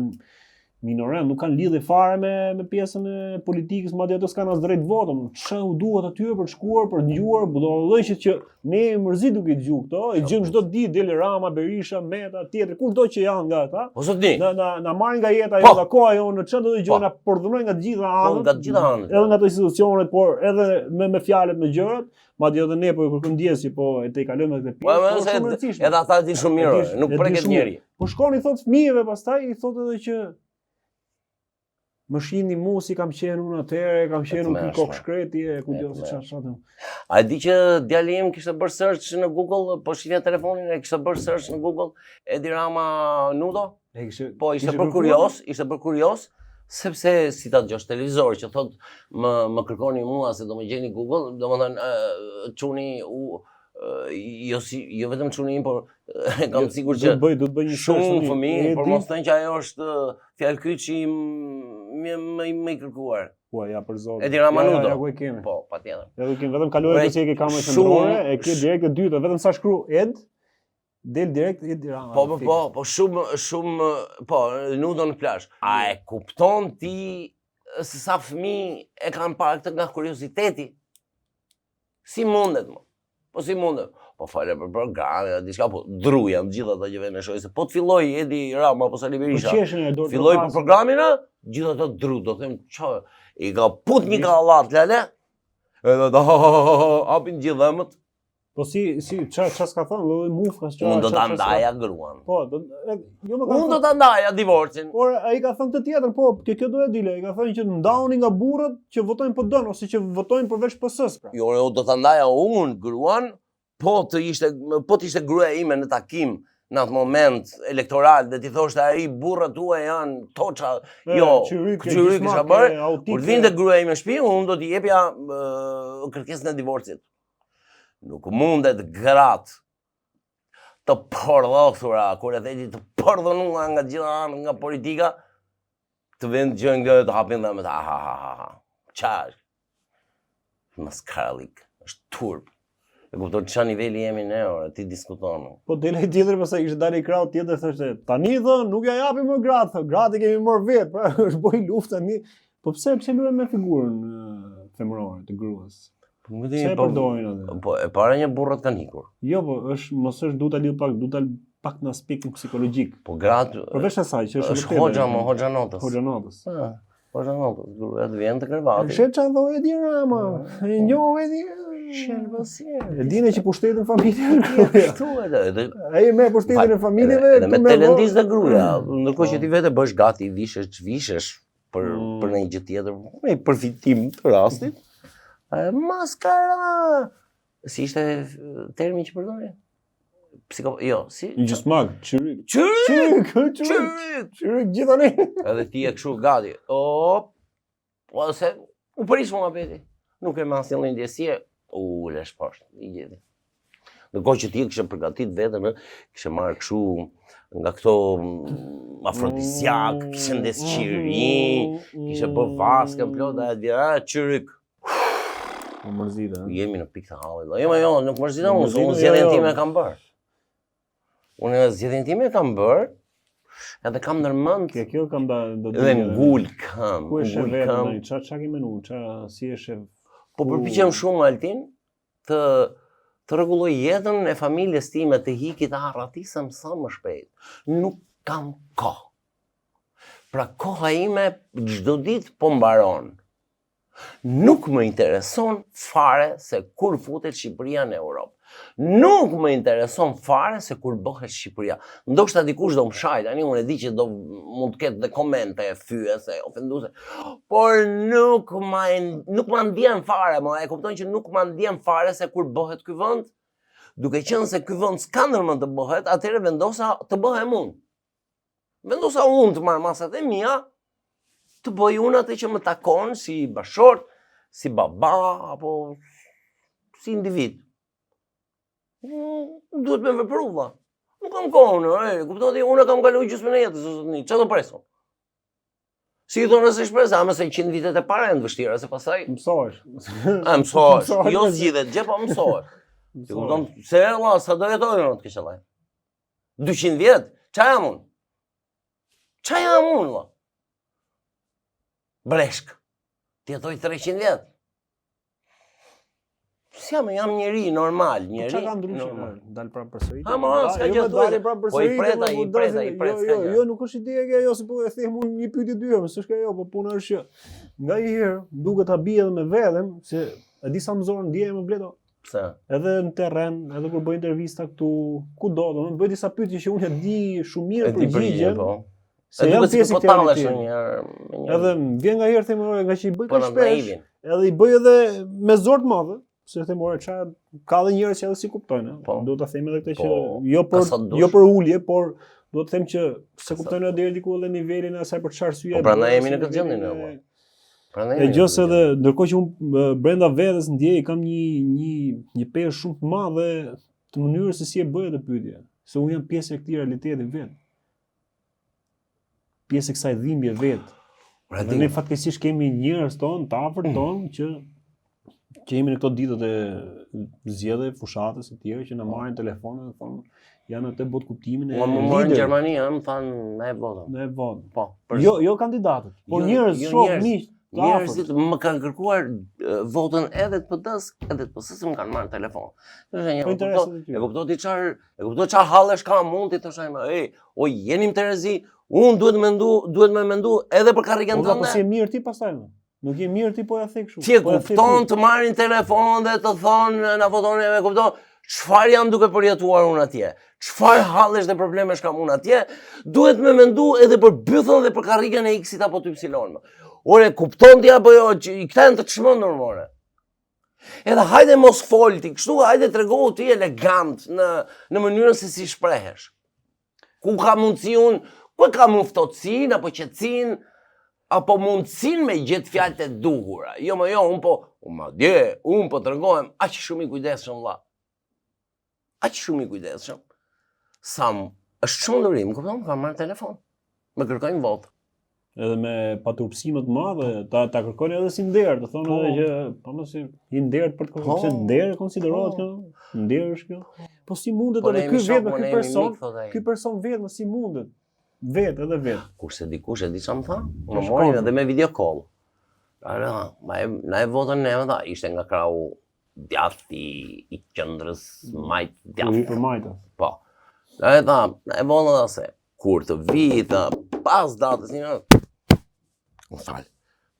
minorent, nuk kanë lidhje fare me pjesën e politikës, madje ato s'kanë as drejt votën. Ç'u duhet aty për të shkuar, për dëgjuar, do lloqet që ne mërzit duke i dëgjuar këto, e gjejmë çdo ditë del Rama, Berisha, Meta, tjetër, kudo që janë nga ata. Po zotni. Na marrin nga jeta jo, nga koha jonë, ç'do të dëgjojnë, na përdhunojnë nga të gjitha anët. Nga të gjitha anët. Edhe nga ato institucionet, por edhe me fjalët, me gjërat, madje edhe ne po kërkojmë ndjesi, po e te kalojmë këtë pjesë. Edhe ata din shumë mirë, nuk preket njeri. Po shkon i thot fëmijëve, pastaj i thot edhe që më shihni mu si kam qenë unë atëherë, kam qenë unë ky kokë shkreti, ku diu se çfarë. A di që djali im kishte bërë search në Google, po shifja telefonin e kishte bërë search në Google Edi Rama nudo? Po ishte bërë kurios, sepse si ta dëgjosh televizor që thot më kërkoni mua se do më gjeni Google, domethënë çuni jo vetëm çuni im, por kam sigur që do të bëj një shumë fëmijë, por mos thënë që ajo është fjalë kyçi më i kërkuar. Po ja për zotin. Edi Rama nudo. Ja ku e kemi. Po, patjetër. Edhe kemi vetëm kaloj se e ke kamerën qendrore, e ke direkt e dyta, vetëm sa shkru Ed, del direkt Edi Rama. Po shumë po nudo në plazh. A e kupton ti se sa fëmijë e kanë parë këtë nga kurioziteti? Si mundet më? Po si mundet? Po fale për programe, diçka, po druja në gjithë ata që vjen në shoqë, se po të filloj Edi Rama apo Sali Berisha. Filloj për programin, gjithë ata dru, do them çfarë, i ka put një kallat lale. Edhe hapin gjithë dhëmët. Po si çfarë s'ka thënë, lloj mufkas çfarë. Unë do ta ndaja gruan. Po, unë do ta ndaja divorcin. Por ai ka thënë të tjetër, po, kjo do e dile, ai ka thënë që ndahuni nga burrat që votojnë PD-n ose që votojnë përveç PS-s pra. Jo, do ta ndaja unë gruan. Po të ishte gruaja ime në takim në atë moment elektoral dhe ti thoshte ai burrat tua janë toça, jo, çyryk kisha bërë. Kur vinte gruaja ime në shtëpi, unë do t'i jepja kërkesën e divorcit. Nuk mundet gratë të përdhothura, kur e theti të përdhonua nga gjitha anët nga politika, të vend gjën nga të hapin dhe me ta çfarë? Maskaralik, është turp. E kupton ç'a niveli jemi ne, ti diskuton. Po dele tjetër pastaj ishte dalë i krau tjetër thoshte, tani thon nuk ja japim më gratë, gratë kemi marrë vet, pra është bëj luftë tani. Po pse luajmë me figurën femërore të gruas? Pse përdorin atë? Po e para një burrat kanë ikur. Jo, po mos është duhet ta lidh pak në aspektin psikologjik. Po gratë. Përveç asaj që është hoxha notës. Hoxha notës. Hoxha notës, gruat vjen të kërvati. Shet çan do Edi Rama. E njoh Edi. E dine që pushtetin familjen gruaja. Ai me pushtetin e familjeve me telendis dhe gruaja. Ndërkohë që ti vetë bësh gati vishesh për një gjë tjetër, me përfitim të rastit. Maskara. Si ishte termi që përdori? Jo, si? Gjysmag, çyryk. Çyryk gjithani. Edhe ti e kështu gati. Po se u prish mua beti. Nuk e mas një ndjesie. Ulesh poshtë, i gjeti. Ndërkohë që ti kishe përgatit vetën, kishe marrë kështu nga këto afrodisiak, kishe ndes qiri, kishe bërë vaskën plot, çyryk. Më mërzita. Jemi në pikë të hallit. Jo, nuk mërzita unë zgjedhjen time e kam bërë. Unë zgjedhjen time e kam bërë, edhe kam ndërmend. Kjo kam dhe ngul kam. Ku është vetëm? Ç'a ke menuar? Si është shef? Po përpiqem shumë Altin të rregulloj jetën e familjes time, të hikit arratisëm sa më shpejt. Nuk kam kohë. Pra koha ime çdo ditë po mbaron. Nuk më intereson fare se kur futet Shqipëria në Europë. Nuk më intereson fare se kur bëhet Shqipëria. Ndoshta dikush do më shaj, tani unë e di që mund të ketë dhe komente fyese, ofenduese, por nuk ma ndjen fare, e kupton që nuk ma ndjen fare se kur bëhet ky vend, duke qenë se ky vend s'ka ndërmend të bëhet, atëherë vendosa të bëhem unë. Vendosa unë të marr masat e mia, të bëj unë atë që më takon si bashkëshort, si baba apo si individ. Duhet me vepru, vlla. Nuk kam kohën, kuptoni, unë kam kaluar gjysmën e jetës, çfarë do presun? Si i thonë se shpresë, ama se 100 vitet e para janë të vështira, se pastaj mësohesh. Mësohesh. Jo zgjidhet gjë, po mësohesh. Ti kupton se valla sa do jetojnë atë kështu valla. 200 vjet, ç'a jam unë? Ç'a jam unë, valla? breshk. Të jetoj 300 vjetë. Jam njeri normal, njeri. Çka ka ndryshe? Dal pra përsëri. S'ka gjë thuaj. Po i preta. Jo, nuk është ide kjo, se po e them unë një pyetje dy herë, s'është kjo, po puna është që nga një herë duket ta bie edhe me veten, se e di sa më zorë ndjehem me bleto. Pse? Edhe në terren, edhe kur bëj intervista këtu, kudo, domethënë bëj disa pyetje që unë e di shumë mirë përgjigjen. Se jam pjesë e këtij. Edhe vjen nga herë them nga që i bëj kaq shpesh, edhe i bëj edhe me zor të madhe. Se them ora çfarë ka dhe njerëz që edhe si kuptojnë, duhet ta them edhe këtë që jo për ulje, por duhet të them që se kuptojnë deri diku edhe nivelin e asaj për çfarë arsye. Po prandaj jemi në këtë gjendje ne. E gjës edhe ndërkohë që unë brenda vetes ndjej kam një peshë shumë të madhe të mënyrës se si e bëj atë pyetje, se unë jam pjesë e këtij realiteti vet. Pjesë e kësaj dhimbje vet. Dhe ne fatkeqësisht kemi njerëz tonë, të afërt tonë që jemi në këto ditët e zgjedhjeve fushatës e tjera që na marrin telefonin dhe thonë janë atë botë kuptimin e lider. Më në Gjermani më thanë na e votën. Na e votën. Po. Jo kandidatët, por njerëz shumë miq. Njerëzit më kanë kërkuar votën edhe të PD-s, edhe të PS-s më kanë marrë telefon. E kuptoj çfarë hallesh ka mund ti thosh ai, o jeni në Terezi, unë duhet me mendu edhe për karrikën tënde. Po si e mirë ti pastaj. Nuk je mirë ti po ja the kështu. Ti e kupton të marrin telefon dhe të thonë na votoni, e kupton çfarë jam duke përjetuar unë atje. Çfarë hallesh dhe problemesh kam unë atje, duhet me mendu edhe për bythën dhe për karrikën e X-it apo të Y-n. Ore, kupton ti apo jo, këta janë të çmendur more. Edhe hajde mos fol ti kështu, hajde tregohu ti elegant në mënyrën se si shprehesh. Ku ka mundsi unë, ku kam ftohtësinë apo qetësinë, apo mundësin me gjetë fjalët e duhura. Jo, unë po tregohem aq shumë i kujdesshëm vlla. Aq shumë i kujdesshëm. Sam, është çmendurim, kupton, kam marrë telefon. Më kërkojnë votë. Edhe me paturpsime të madhe, ta kërkojnë edhe si nder, të thonë edhe që po mos i ndert për të kërkuar, nder konsiderohet kjo, nder është kjo. Po si mundet edhe ky vetë me ky person vetë më si mundet? Vetë edhe vetë. Kurse dikush e di çfarë më tha? Më morin edhe me video call. Na e votën ne, tha, ishte nga krau djathti i qendrës majt djathti. Për majta. Po. Na e votën edhe se kur të vi tha pas datës një më fal.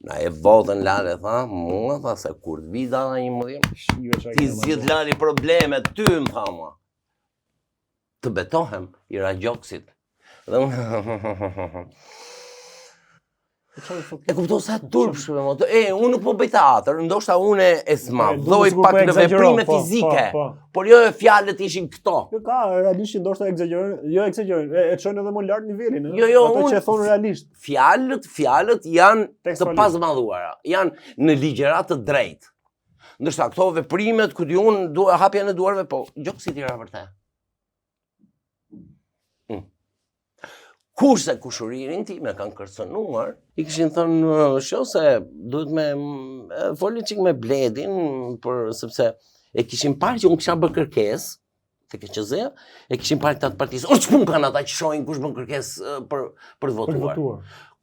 Na e votën Lale, tha, mua tha se kur të vi data 11, ti zgjidh Lali problemet ty, më tha mua. Të betohem i Ragjoksit. Dhe unë... E kuptoj sa turpshme, unë nuk po bëj teatr, ndoshta unë e smadhoj pak në veprime fizike, por jo fjalët ishin këto. Jo ka, realisht ndoshta ekzagjerojnë, e çojnë edhe më lart nivelin, Jo, ato që thonë realisht. Fjalët janë të pazmadhuara, janë në ligjërat të drejtë. Ndoshta këto veprimet ku di unë hapja në duarve, po Gjoksi tira vërtet. Kurse kushuririn ti me kanë kërcënuar, i kishin thënë se duhet me folin çik me Bledin, sepse e kishin parë që unë kisha bërë kërkesë te KQZ, e kishin parë këta të partisë. O ç'pun kanë ata që shohin kush bën kërkesë për të votuar.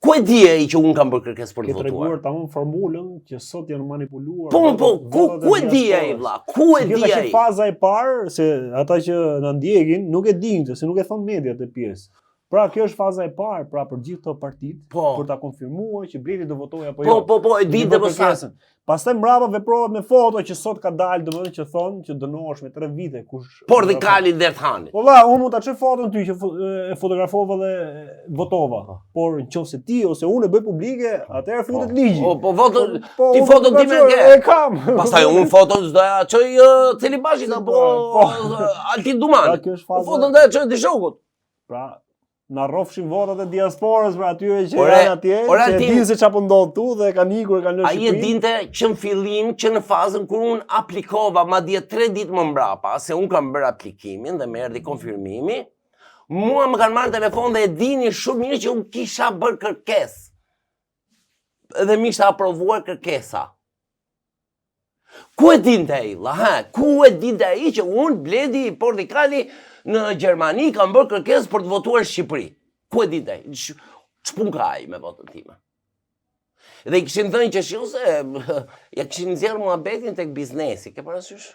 Ku e di ai që unë kam bërë kërkesë për të votuar? Ke treguar tamam formulën që sot janë manipuluar. Po, ku e di ai vlla? Ku e di ai? Kjo faza e parë se ata që na ndjekin nuk e dinë se nuk e thon mediat e pjesë. Pra kjo është faza e parë, pra për gjithë këto partitë, për ta konfirmuar që Bledi do votojë apo jo. Po, e di dhe pastaj. Pastaj mbrapa veprohet me foto që sot ka dalë, domethënë që thonë që dënohesh me 3 vite kush. Por Dikali Derthani. Po valla, unë mund ta çoj foton ty që e fotografova dhe votova. Por nëse ti ose unë e bëj publike, atëherë futet ligji. Po foton, ti foton ti me ke. E kam. Pastaj unë foton do ja çoj Celibashit apo Altin Duman. Foton do ja çoj të shokut. Pra na rrofshin votat e diasporës për atyre që janë atje, që e dinë se çapo ndodh tu dhe kanë ikur kanë në Shqipëri. Ai e dinte që në fillim, që në fazën kur unë aplikova, madje 3 ditë më mbrapa, se unë kam bërë aplikimin dhe më erdhi konfirmimi, mua më kanë marrë telefon dhe e dini shumë mirë që unë kisha bërë kërkesë. Dhe më ishte aprovuar kërkesa. Ku e dinte ai, ku e dinte ai që unë Bledi Portikali në Gjermani kam bërë kërkesë për të votuar Shqipëri? Ku e dinte ai? Ç'pun ka ai me votën time? Dhe i kishin thënë që shiu se ja kishin nxjerrë muhabetin tek biznesi, ke parasysh?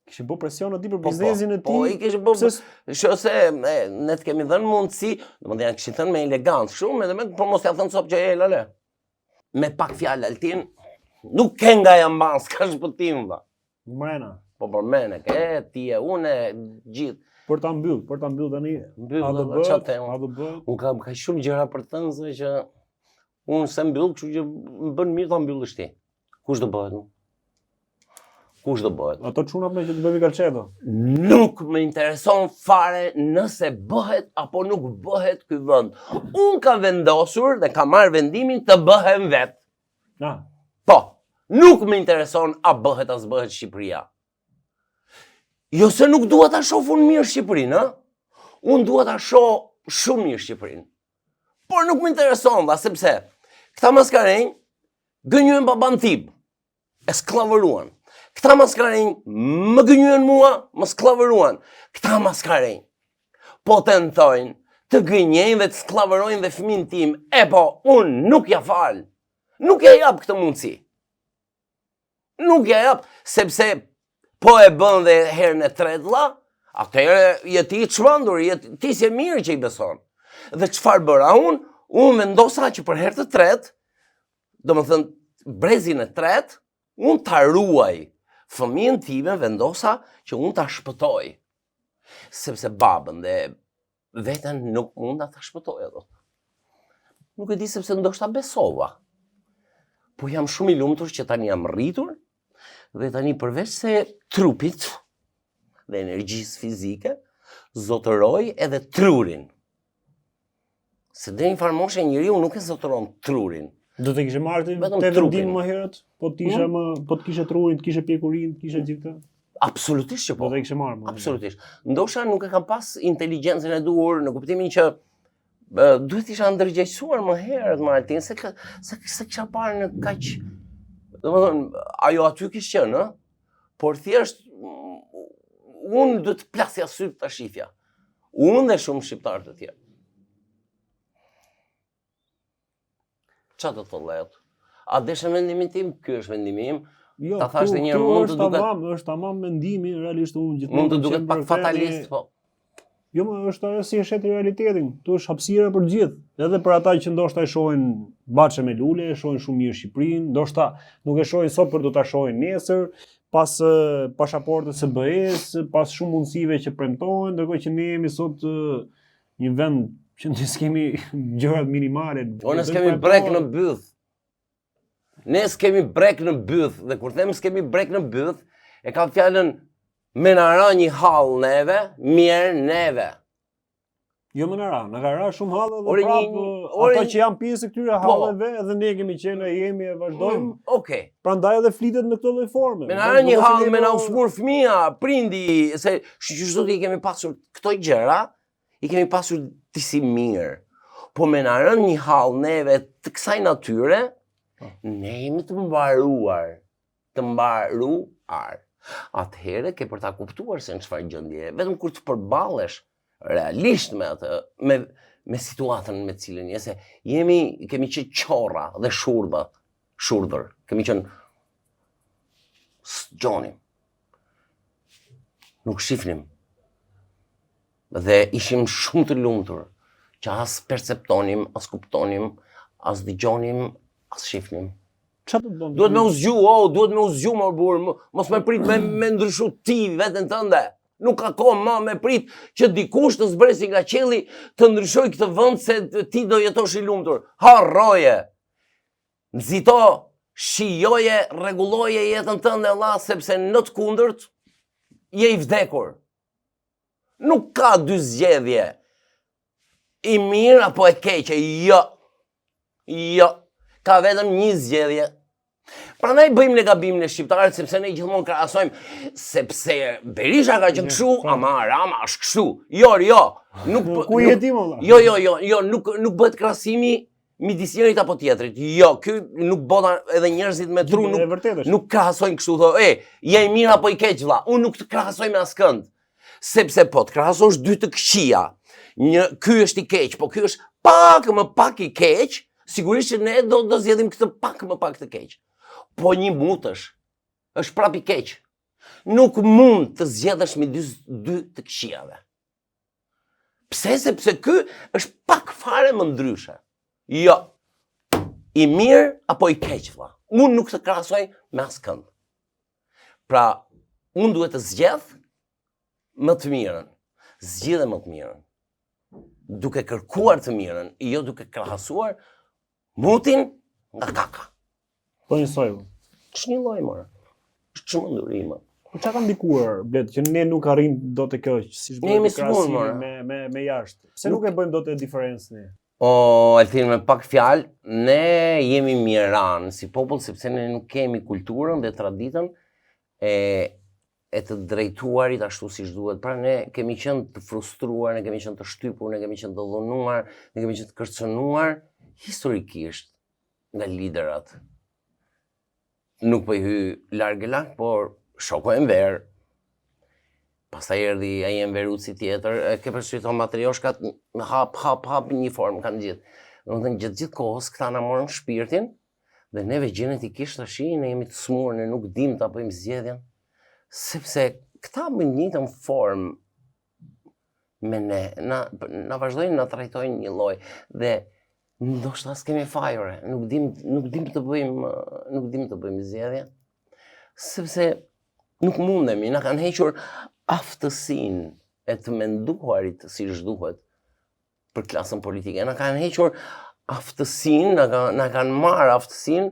Kishin bërë presion aty për biznesin e tij. Po, i kishin bërë se ne të kemi dhënë mundësi, domethënë ja kishin thënë me elegancë, kështu, edhe për mos ja thënë sop që e lale. Me pak fjalë Altin, nuk ke nga jam ban, s'ka shpëtim valla. Mrena. Po për mene, ti e unë gjithë. Për ta mbyll tani. A do bëhet. Unë kam ka shumë gjëra për të thënë se që unë se mbyll, kështu që më bën mirë ta mbyllësh ti. Kush do bëhet? Kush do bëhet? Ato çunat me që të bëjmë kalçeto. Nuk më intereson fare nëse bëhet apo nuk bëhet ky vend. Unë kam vendosur dhe kam marrë vendimin të bëhem vet. Na. Po, nuk më intereson a bëhet as bëhet Shqipëria. Jo se nuk dua ta shoh unë mirë Shqipërinë, ë? Unë dua ta shoh shumë mirë Shqipërinë. Por nuk më intereson, sepse këta maskarënj gënjyen baban tim, e sklavëruan. Këta maskarënj më gënjyen mua, më sklavëruan. Këta maskarënj po tentojnë të gënjejnë dhe të sklavërojnë dhe fëmin tim, po unë nuk ja fal. Nuk ja jap këtë mundësi. Nuk ja jap, sepse po e bën dhe herën e tretë vlla, atëherë je ti i çmendur, ti s'je mirë që i beson. Dhe çfarë bëra unë? Unë vendosa që për herë të tretë, domethënë brezin e tretë, unë ta ruaj. Fëmijën time vendosa që unë ta shpëtoj. Sepse babën dhe veten nuk mund ta shpëtoj ato. Nuk e di sepse ndoshta besova. Po jam shumë i lumtur që tani jam rritur. Dhe tani përveç se trupit dhe energjisë fizike, zotëroj edhe trurin. Se deri në farë moshe njeriu nuk e zotëron trurin. Do të kishe marrë te vendim më herët, po të kishe trurin, të kishe pjekurin, të kishe gjithë. Absolutisht që po. Do të kishe marrë. Absolutisht. Ndoshta nuk e kam pas inteligjencën e duhur në kuptimin që duhet isha ndërgjegjësuar më herët Martin, se kisha parë në kaq. Domethënë, ajo aty kishte qenë, por thjesht unë duhet të plasja sy ta shifja. Unë dhe shumë shqiptarë të tjerë. Çfarë do të thotë ajo? A deshe mendimin tim? Ky është vendimi im. Jo, ta thash edhe një herë mund të duket. Është tamam mendimi, realisht unë gjithmonë mund të duket pak fatalist, po. Jo, më është ajo si e shet realitetin. Tu është hapësira për gjithë. Edhe për ata që ndoshta e shohin Baçe me lule, e shohin shumë mirë Shqipërinë, ndoshta nuk e shohin sot për do ta shohin nesër, pas pasaportës së BE-s, pas shumë mundësive që premtohen, ndërkohë që ne jemi sot një vend që ne s'kemi gjërat minimale. Ne s'kemi brek në byth. Ne s'kemi brek në byth, dhe kur them s'kemi brek në byth, e kam fjalën me na ra një hall neve, mirë neve. Jo më na ka ra shumë hallë dhe prapë ata që janë pjesë e këtyre hallëve edhe ne kemi qenë e jemi e vazhdojmë. Okej. Prandaj edhe flitet në këtë lloj forme. Me na ra një hall, me na usmur fëmia, prindi, se çdo i kemi pasur këto gjëra, i kemi pasur disi mirë. Po me na rën një hall neve të kësaj natyre, ne jemi të mbaruar. Të mbaruar. Atëherë ke për ta kuptuar se në çfarë gjendje, vetëm kur të përballesh realisht me atë, me situatën me cilën je, se kemi qenë qorra dhe shurdhër, kemi qenë gjonim. Nuk shifnim. Dhe ishim shumë të lumtur që as perceptonim, as kuptonim, as dëgjonim, as shifnim. Duhet me u zgju, më burr, mos me prit me ndryshu ti veten tënde. Nuk ka kohë më me prit që dikush të zbresi nga qielli të ndryshoj këtë vend se ti do jetosh i lumtur. Harroje. Nxito, shijoje, rregulloje jetën tënde valla, sepse në të kundërt je i vdekur. Nuk ka dy zgjedhje. I mirë apo e keqe? Jo. Jo. Ka vetëm një zgjedhje. Prandaj bëjmë ne gabimin e shqiptarët, sepse ne gjithmonë krahasojmë, sepse Berisha ka qenë kështu, ama Rama është kështu. Jo. Ku je ti më valla? Jo, nuk bëhet krahasimi midis njërit apo tjetrit. Jo, ky nuk bota edhe njerëzit me tru nuk krahasojnë kështu, thonë, je i mirë apo i keq valla. Unë nuk të krahasoj me askënd. Sepse po të krahasosh dy të këqija. Ky është i keq, po ky është pak më pak i keq Sigurisht që ne do zgjedhim këtë pak më pak të keq. Po një mutësh është prap i keq. Nuk mund të zgjedhësh midis dy të këqijave. Pse? Sepse ky është pak fare më ndryshe. Jo. I mirë apo i keq, vlla. Unë nuk të krahasoj me askënd. Pra, unë duhet të zgjedh më të mirën. Zgjidhe më të mirën. Duke kërkuar të mirën, jo duke krahasuar mutin nga kaka. Po njësoj. Ç'një lloj more? Ç'menduri më? Po çka ka ndikuar, Blet, që ne nuk arrim dot të kjo, siç Ne jemi bëhet sigur, krahasimi me jashtë. Pse nuk e bëjmë dot të diferencën ne? Altin, me pak fjalë, ne jemi miran si popull sepse ne nuk kemi kulturën dhe traditën e të drejtuarit ashtu siç duhet. Pra ne kemi qenë të frustruar, ne kemi qenë të shtypur, ne kemi qenë të dhunuar, ne kemi qenë të kërcënuar historikisht nga liderat. Nuk po I hy larg, por shoku Enver. Pastaj erdhi ai Enveruci tjetër, ke përshtypjen tonë matrioshkat hap një formë kanë gjithë. Domethënë gjithë kohës këta na morën shpirtin dhe neve gjenetikisht tash ne jemi të smurë, ne nuk dim ta bëjmë zgjedhjen. Sepse këta me njëjtën formë me ne, na vazhdojnë na trajtojnë një lloj dhe ndoshta s'kemi fajore, nuk dim të bëjmë zgjedhje. Sepse nuk mundemi, na kanë hequr aftësinë e të menduarit siç duhet për klasën politike. Na kanë hequr aftësinë, na kanë marrë aftësinë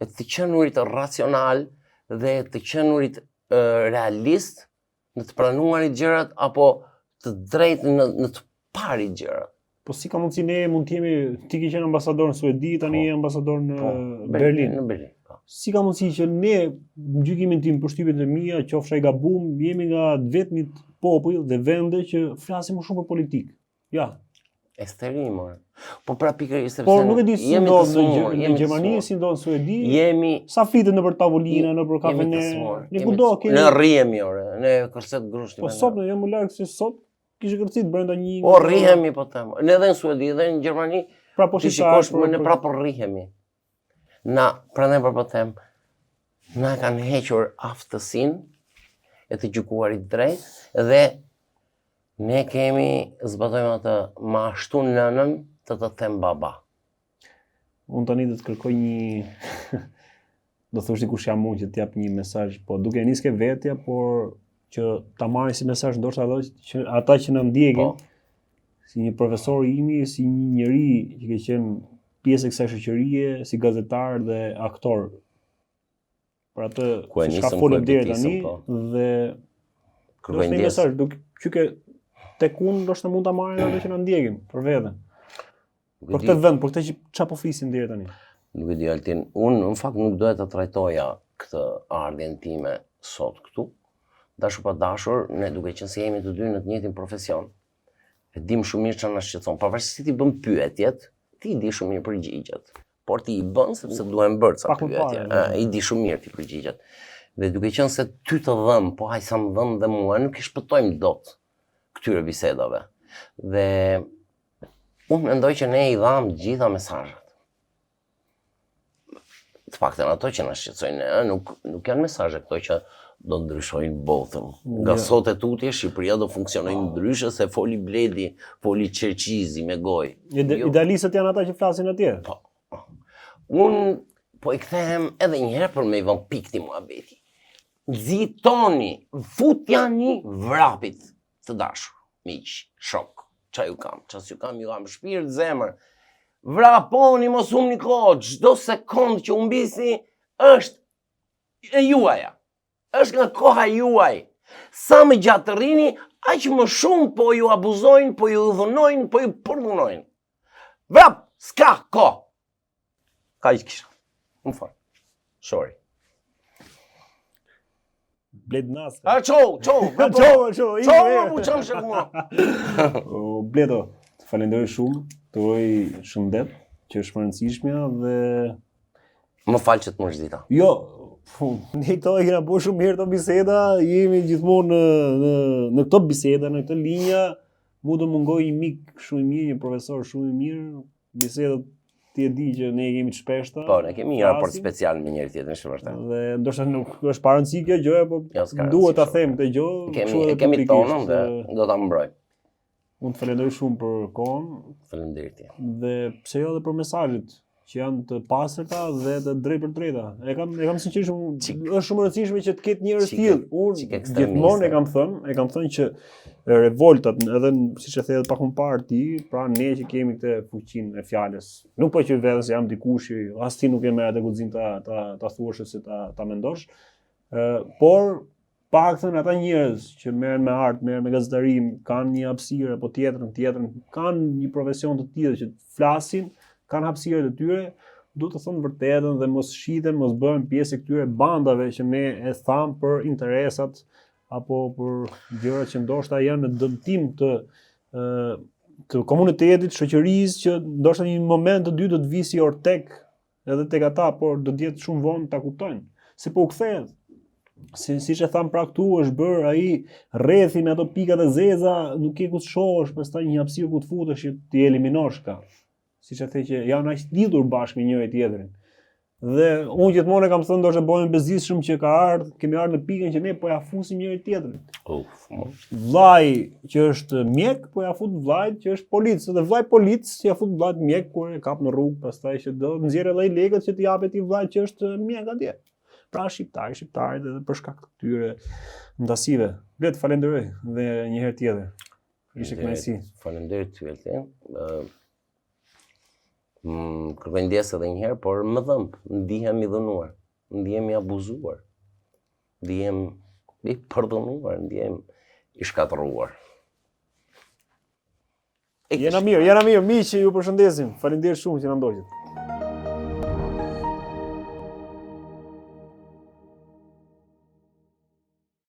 e të qenurit racional dhe të qenurit realist në të pranuarit gjërat apo të drejtë në të parit gjërat. Po si ka mundësi ne mund të jemi, ti ke qenë ambasador në Suedi, tani je ambasador në Berlin. Në Berlin. Si ka mundësi që ne, në gjykimin tim, përshtypjet e mia, qofsha I gabum, jemi nga vetmit popull dhe vende që flasin më shumë për politikë. Ja. Esteri, more. Po pra pikërisht sepse por nuk e di si ndodh në Gjermani, si ndodh në Suedi. Sa flitet nëpër tavolina, nëpër kafene. Ne kudo kemi. Ne rrihemi, ore. Ne kërcet grushti. Po sot ne jam më larg se sot. Kishte kërcit brenda një. Po rrihemi po them. Ne edhe në Suedi dhe në Gjermani. Pra po shikosh, ne prapë rrihemi. Prandaj po them. Na kanë hequr aftësinë e të gjykuarit drejt dhe ne zbatojmë atë ma ashtu nënën të them baba. Unë tani do të kërkoj një do thosh dikush jam unë që t'jap një mesazh, po duke niske vetja, por që ta marrin si mesazh ndoshta ata që na ndjekin, si një profesor imi, si një njeri që ka qenë pjesë e kësaj shoqërie, si gazetar dhe aktor. Për atë që ka folur deri tani dhe kërkoj një mesazh duke që tek unë ndoshta mund ta marrin ato që na ndjekin për veten. Për këtë vend, për këtë që çfarë po flisim deri tani. Nuk e di Altin, unë në fakt nuk doja ta trajtoja këtë ardhjen time sot këtu. Dashur pa dashur, ne duke qenë se jemi të dy në të njëjtin profesion. E dim shumë mirë çfarë na shqetëson. Pavarësisht se ti bën pyetjet, ti di shumë mirë përgjigjet. Por ti I bën sepse duhen bërë ca pyetje. I di shumë mirë ti përgjigjet. Dhe duke qenë se ty të dhëm, po ai sa më dhëm dhe mua, nuk I shpëtojmë dot këtyre bisedave. Dhe unë mendoj që ne I dham gjitha mesazhet. Të paktën ato që na shqetësojnë, nuk janë mesazhe këto që do ndryshojnë botën. Nga sot e tutje, Shqipëria do funksionojnë ndryshe se foli Bledi, foli Qerqizi me gojë. Idealistët janë ata që flasin atje? Po. Unë po I kthehem edhe një herë për me I vënë pikë ti muhabeti. Nxitoni, futjani vrapit të dashur, miq, shok. Qa ju kam shpirt, zemër. Vraponi, mos humni kohë, çdo sekond që humbisni është e juaja. Është nga koha juaj. Sa më gjatë të rrini, aq më shumë po ju abuzojnë, po ju dhunojnë, po ju përdhunojnë. Vrap, s'ka kohë. Kaq kisha. Më fal. Sorry. Bled naska. Bledo, të falenderoj shumë, të uroj shëndet, që është më rëndësishmja dhe... Më falë që të më zhdita. Jo, ne këto e kena bërë shumë herë të biseda, jemi gjithmonë në këto biseda, në këtë linja, mu do mungoj një mik shumë I mirë, një profesor shumë I mirë, bisedat ti e di që ne kemi të shpeshta. Po, ne kemi një raport special me njëri tjetrin, është vërtet. Dhe ndoshta nuk është para rëndësi kjo gjë, po s'ka duhet ta rëndësi them këtë gjë. Kemi tonën dhe do ta mbrojmë. Unë të falenderoj shumë për kohën. Faleminderit. Dhe pse jo edhe për mesazhet që janë të pastërta dhe të drejtë për drejta. E kam sinqerisht është shumë e rëndësishme që të ketë njerëz tillë. Unë gjithmonë e kam thënë që revoltat, edhe siç e the pak më parë ti, pra ne që kemi këtë fuqinë e fjalës. Nuk po që vetëm se jam dikush, as ti nuk e merr atë guxim ta thuash se ta mendosh. Por paktën ata njerëz që merren me art, merren me gazetari, kanë një hapësirë apo tjetrën, kanë një profesion të tillë që flasin, kanë hapësirët e tyre, duhet të thonë vërtetën dhe mos shiten, mos bëhen pjesë e këtyre bandave që ne e tham për interesat apo për gjërat që ndoshta janë në dëmtim të komunitetit, shoqërisë, që ndoshta një moment të dytë do të visi Ortek edhe tek ata, por do të jetë shumë vonë ta kuptojnë. Se po u kthehet. Siç e tham pra këtu është bërë ai rrethi me ato pikat e zeza, nuk ke ku të shohësh, pastaj një hapësirë ku të futesh që ti eliminosh ka. Siç e the që janë aq lidhur bashkë me njëri tjetrin. Dhe unë gjithmonë e kam thënë ndoshta bëhem bezisshëm që kemi ardhur në pikën që ne po ja fusim njëri tjetrin. Vllai që është mjek po ja fut vllait që është polic, dhe vllai polic ja fut vllait mjek kur e kap në rrugë, pastaj që do nxjerrë edhe lekët që t'i japet i vllait që është mjek atje. Pra shqiptarit edhe për shkak të këtyre ndasive. Le të falenderoj dhe një herë tjetër. Ishte kënaqësi. Faleminderit ty Elten. Kërkoj ndjesë edhe një herë, por më dhëmb, ndihem i dhënuar, ndihem i abuzuar, ndihem i përdhënuar, ndihem i shkatërruar. Jena mirë, miq, ju përshëndesim. Faleminderit shumë që na ndoqët.